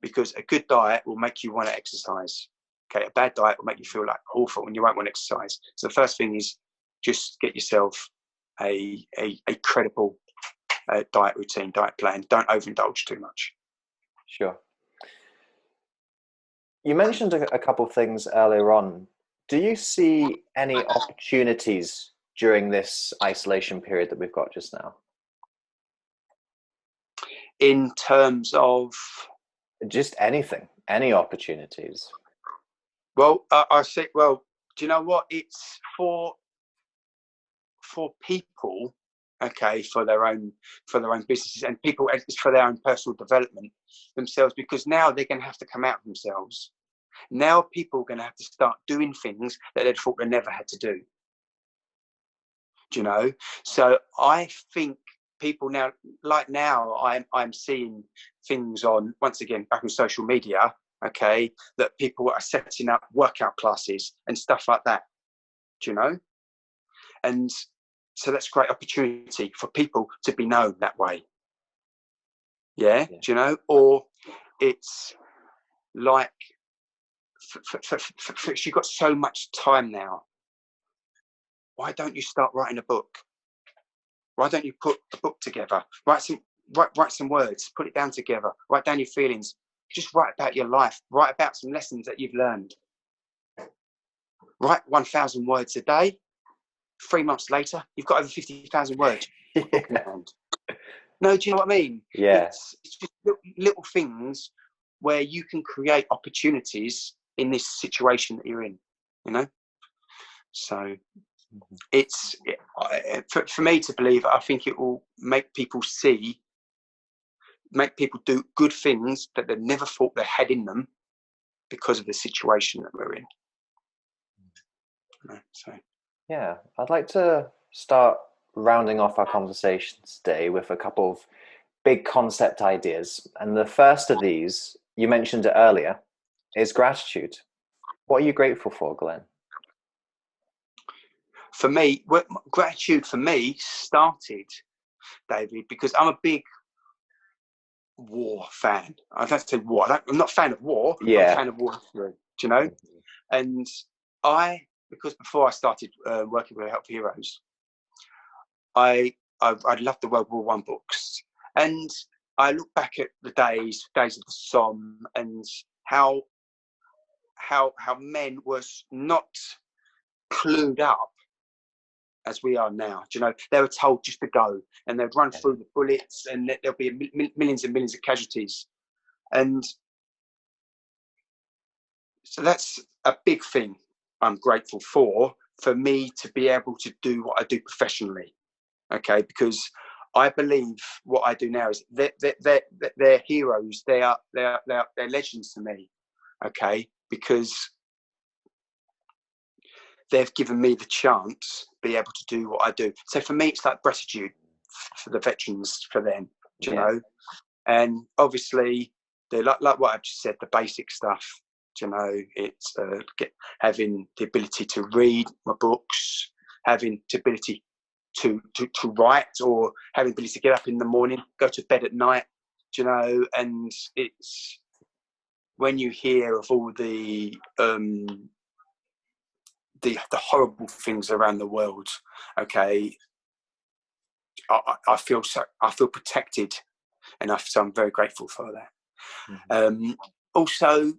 because a good diet will make you want to exercise. Okay, a bad diet will make you feel like awful and you won't want to exercise. So the first thing is just get yourself a credible diet routine, diet plan. Don't overindulge too much. Sure. You mentioned a couple of things earlier on. Do you see any opportunities during this isolation period that we've got just now? In terms of? Just anything, any opportunities. Well, I say, well, do you know what? It's for people, okay, for their own businesses, and people, it's for their own personal development themselves, because now they're going to have to come out themselves. Now people are going to have to start doing things that they thought they never had to do. Do you know? So I think people now, like now, I'm seeing things on, once again, back on social media, okay, that people are setting up workout classes and stuff like that. Do you know? And so that's a great opportunity for people to be known that way. Yeah. Do you know? Or it's like, you've got so much time now. Why don't you start writing a book? Why don't you put a book together? Write some words, put it down together, write down your feelings. Just write about your life. Write about some lessons that you've learned. Write 1,000 words a day. 3 months later, you've got over 50,000 words. No, do you know what I mean? Yeah. It's just little things where you can create opportunities in this situation that you're in, you know? So it's, for me to believe, I think it will make people do good things that they never thought they had in them because of the situation that we're in. So yeah, I'd like to start rounding off our conversation today with a couple of big concept ideas. And the first of these, you mentioned it earlier, is gratitude. What are you grateful for, Glenn? For me, gratitude for me started, David, because I'm a big war fan. I don't say war. I'm not a fan of war. Yeah. I'm a fan of war history. Do you know? And because before I started working with Help for Heroes, I loved the World War I books, and I look back at the days of the Somme, and how men was not clued up as we are now. Do you know, they were told just to go, and they'd run through the bullets, and there'll be millions and millions of casualties. And so that's a big thing I'm grateful for me to be able to do what I do professionally. Okay, because I believe what I do now is they're heroes. They're legends to me. Okay, because they've given me the chance to be able to do what I do. So for me, it's like gratitude for the veterans, for them, do you know? And obviously, they're like what I've just said, the basic stuff, do you know? It's having the ability to read my books, having the ability to write, or having the ability to get up in the morning, go to bed at night, do you know? And it's when you hear of all the horrible things around the world, okay, I feel protected, and so I'm very grateful for that. Also,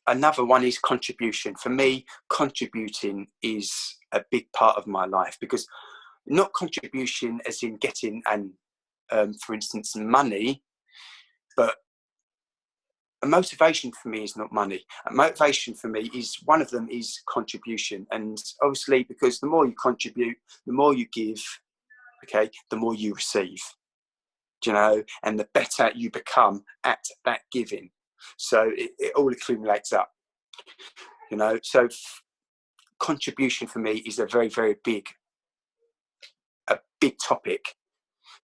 another one is contribution. For me, contributing is a big part of my life, because not contribution as in getting for instance, money, but a motivation for me is not money. A motivation for me is, one of them is contribution. And obviously, because the more you contribute, the more you give, okay, the more you receive, and the better you become at that giving. So it all accumulates up, So contribution for me is a very, very big topic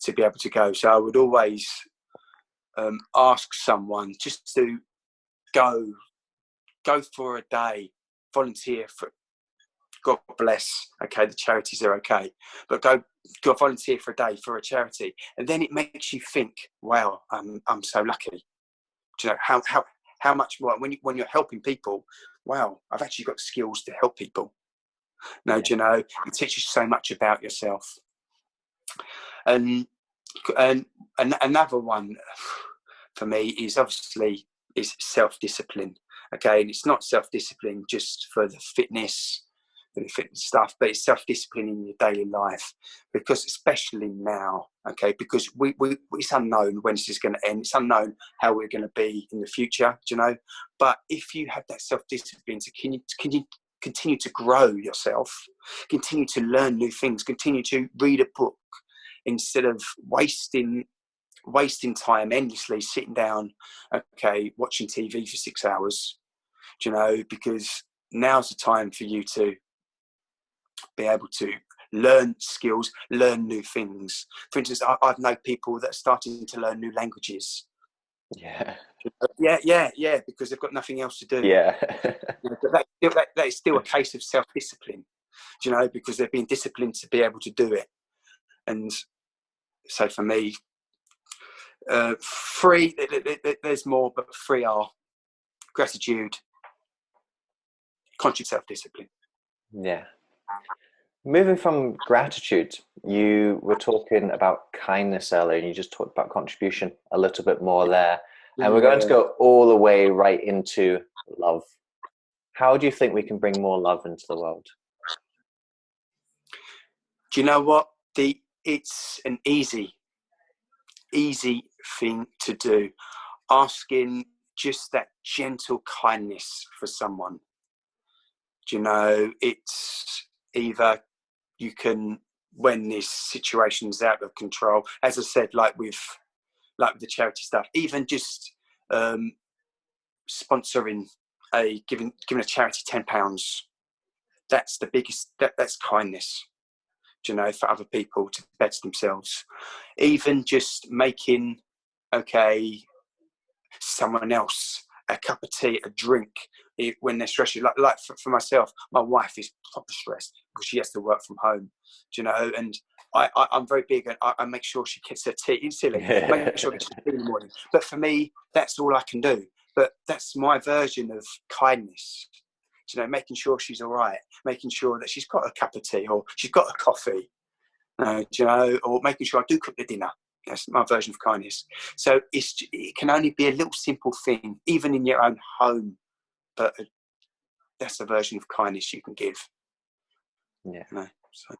to be able to go. So I would always ask someone just to go for a day, volunteer for, God bless, okay, the charities are okay, but go volunteer for a day for a charity, and then it makes you think, wow, I'm so lucky. How much more when you're helping people? Wow, I've actually got the skills to help people. It teaches you so much about yourself. And another one for me is obviously self-discipline. Okay, and it's not self-discipline just for the fitness stuff, but it's self-discipline in your daily life, because especially now, okay, because we it's unknown when this is going to end. It's unknown how we're going to be in the future, but if you have that self-discipline to can you continue to grow yourself, continue to learn new things, continue to read a book instead of wasting time endlessly sitting down, okay, watching TV for 6 hours, because now's the time for you to be able to learn skills, learn new things. For instance, I've known people that are starting to learn new languages. Yeah, because they've got nothing else to do. Yeah. But that is still a case of self-discipline, because they're being disciplined to be able to do it. And so for me, 3, there's more, but 3 are gratitude, conscious self-discipline. Yeah. Moving from gratitude, you were talking about kindness earlier, and you just talked about contribution a little bit more there. And we're going to go all the way right into love. How do you think we can bring more love into the world? Do you know what? It's an easy thing to do. Asking just that gentle kindness for someone. It's either you can, when this situation's out of control, as I said, like with the charity stuff, even just sponsoring giving a charity £10. That's the biggest. That's kindness. For other people to better themselves. Even just making, okay, someone else a cup of tea, a drink, when they're stressed. Like for myself, my wife is proper stressed because she has to work from home, and I'm very big, and I make sure she gets her tea. It's silly, make sure she gets her tea in the morning. But for me, that's all I can do. But that's my version of kindness. Making sure she's all right, making sure that she's got a cup of tea or she's got a coffee, or making sure I do cook the dinner. That's my version of kindness. So it can only be a little simple thing, even in your own home, but that's a version of kindness you can give. Yeah. So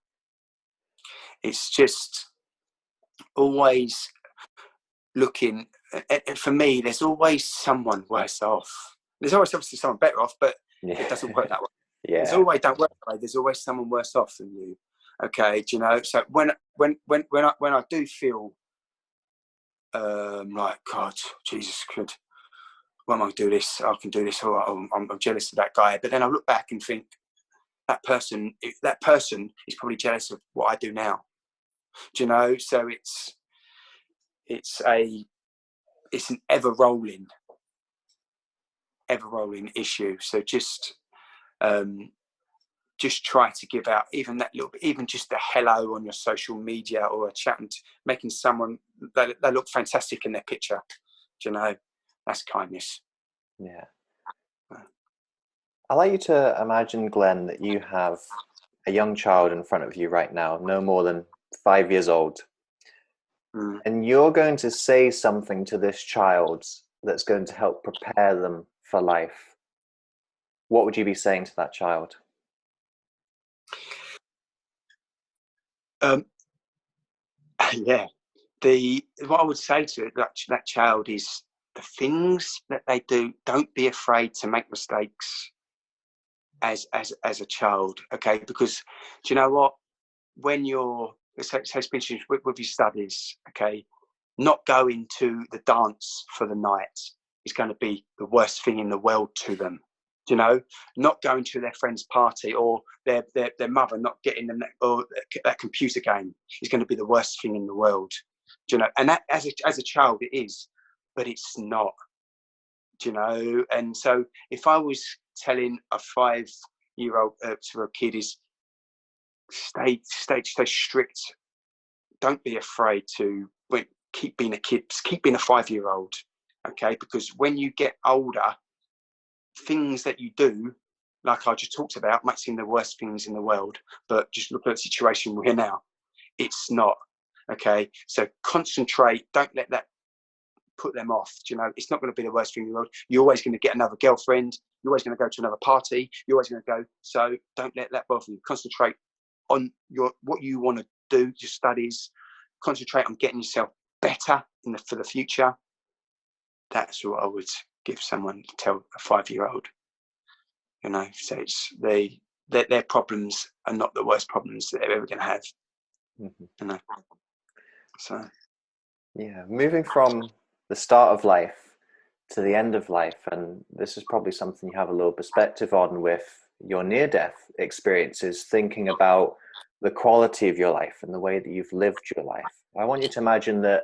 it's just always looking. For me, there's always someone worse off. There's always obviously someone better off, but it doesn't work that way. Yeah. It's always don't work that way. There's always someone worse off than you. Okay, So when I do feel like, God, Jesus, why am I do this? I can do this, or I'm jealous of that guy. But then I look back and think that person is probably jealous of what I do now. So it's an ever rolling issue. So just try to give out even that little bit, even just a hello on your social media, or a chat, and making someone they look fantastic in their picture. That's kindness. Yeah. I like you to imagine, Glenn, that you have a young child in front of you right now, no more than 5 years old. And you're going to say something to this child that's going to help prepare them for life. What would you be saying to that child? What I would say to that child is the things that they do, don't be afraid to make mistakes as a child, okay? Because do you know what? When you're, especially with your studies, okay, not going to the dance for the night is going to be the worst thing in the world to them. You know, not going to their friend's party, or their mother not getting them that computer game is going to be the worst thing in the world. You know, and that as a child it is, but it's not. You know, and so if I was telling a 5-year-old to a kid is stay strict, don't be afraid to keep being a kid, keep being a 5-year-old, okay? Because when you get older, things that you do, like I just talked about, might seem the worst things in the world, but just look at the situation we're in now. It's not, okay? So concentrate, don't let that put them off. You know, it's not going to be the worst thing in the world. You're always going to get another girlfriend. You're always going to go to another party. You're always going to go. So don't let that bother you. Concentrate on what you want to do, your studies. Concentrate on getting yourself better for the future. That's what I would give someone to tell a 5-year-old. You know, so it's their problems are not the worst problems that they're ever going to have. Mm-hmm. You know, so yeah, moving from the start of life to the end of life, and this is probably something you have a little perspective on with your near-death experiences, thinking about the quality of your life and the way that you've lived your life. I want you to imagine that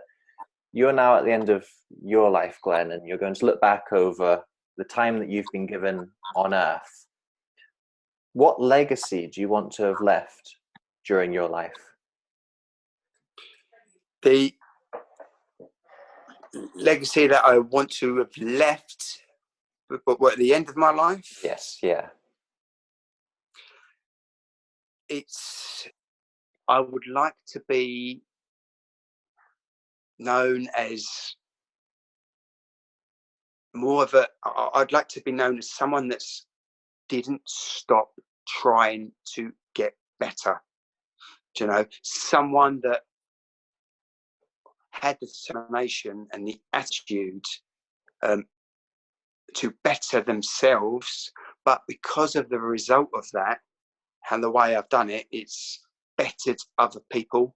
you're now at the end of your life, Glenn, and you're going to look back over the time that you've been given on Earth. What legacy do you want to have left during your life? The legacy that I want to have left, but at the end of my life? Yes, yeah. I would like to be known as I'd like to be known as someone that didn't stop trying to get better. You know, someone that had the determination and the attitude to better themselves, but because of the result of that and the way I've done it, it's bettered other people.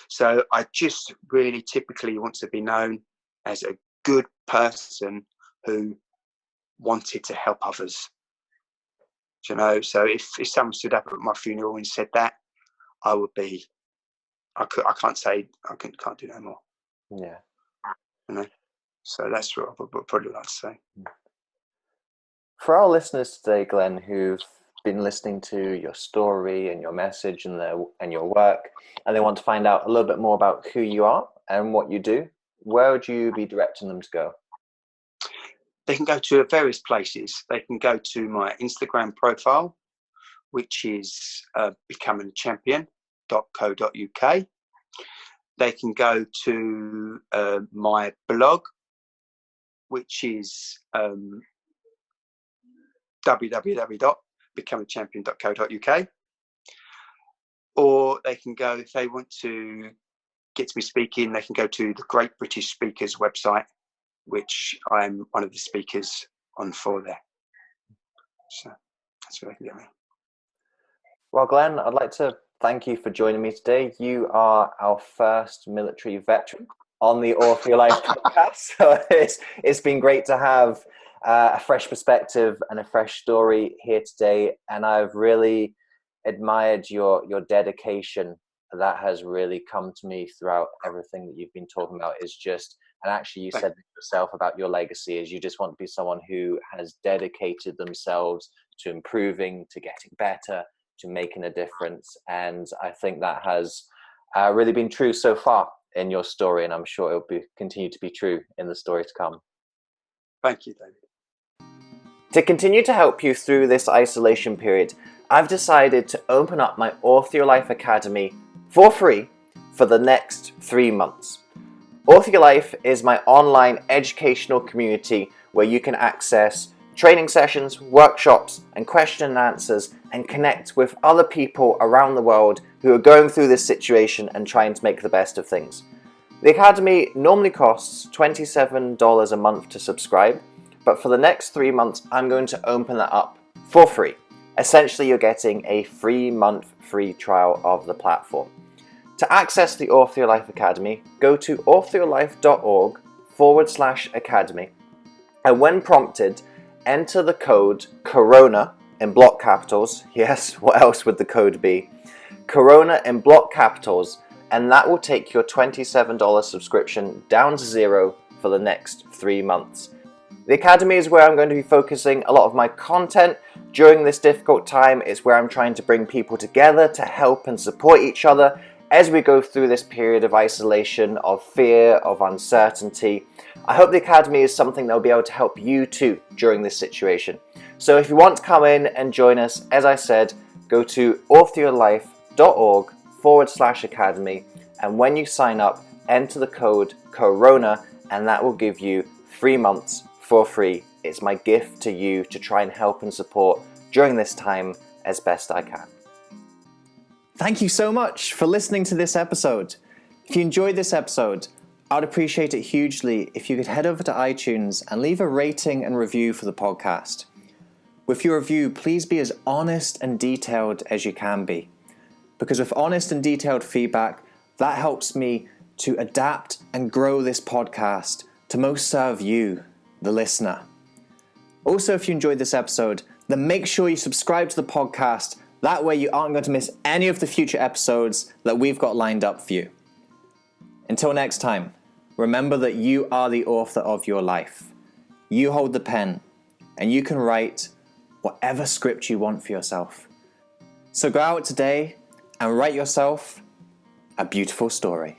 So I just really typically want to be known as a good person who wanted to help others. You know, so if someone stood up at my funeral and said that, I would be, I can't say, I can't do no more. Yeah. You know, so that's what I would probably like to say. For our listeners today, Glenn, who've been listening to your story and your message and your work, and they want to find out a little bit more about who you are and what you do, where would you be directing them to go? They can go to various places. They can go to my Instagram profile, which is becomingchampion.co.uk. They can go to my blog, which is www.becomingchampion.co.uk. Or they can go, if they want to get to me speaking, they can go to the Great British Speakers website, which I'm one of the speakers on for there. So that's where they can get me. Well, Glenn, I'd like to thank you for joining me today. You are our first military veteran on the All For Your Life podcast. So it's been great to have a fresh perspective and a fresh story here today. And I've really admired your dedication. That has really come to me throughout everything that you've been talking about. Is just, and actually you said yourself about your legacy, is you just want to be someone who has dedicated themselves to improving, to getting better, to making a difference. And I think that has really been true so far in your story, and I'm sure it will continue to be true in the story to come. Thank you, David. To continue to help you through this isolation period, I've decided to open up my All For Your Life Academy for free for the next 3 months. All For Your Life is my online educational community where you can access training sessions, workshops, and question and answers, and connect with other people around the world who are going through this situation and trying to make the best of things. The Academy normally costs $27 a month to subscribe, but for the next 3 months I'm going to open that up for free. Essentially, you're getting a 3-month free trial of the platform. To access the Author Your Life Academy, go to authoryourlife.org/academy, and when prompted, enter the code CORONA in block capitals. Yes, what else would the code be? CORONA in block capitals, and that will take your $27 subscription down to zero for the next 3 months. The Academy is where I'm going to be focusing a lot of my content during this difficult time. It's where I'm trying to bring people together to help and support each other as we go through this period of isolation, of fear, of uncertainty. I hope the Academy is something that will be able to help you too during this situation. So if you want to come in and join us, as I said, go to authoryourlife.org/academy, and when you sign up, enter the code CORONA, and that will give you 3 months for free. It's my gift to you to try and help and support during this time as best I can. Thank you so much for listening to this episode. If you enjoyed this episode, I'd appreciate it hugely if you could head over to iTunes and leave a rating and review for the podcast. With your review, please be as honest and detailed as you can be, because with honest and detailed feedback, that helps me to adapt and grow this podcast to most serve you, the listener. Also, if you enjoyed this episode, then make sure you subscribe to the podcast. That way you aren't going to miss any of the future episodes that we've got lined up for you. Until next time, remember that you are the author of your life. You hold the pen, and you can write whatever script you want for yourself. So go out today and write yourself a beautiful story.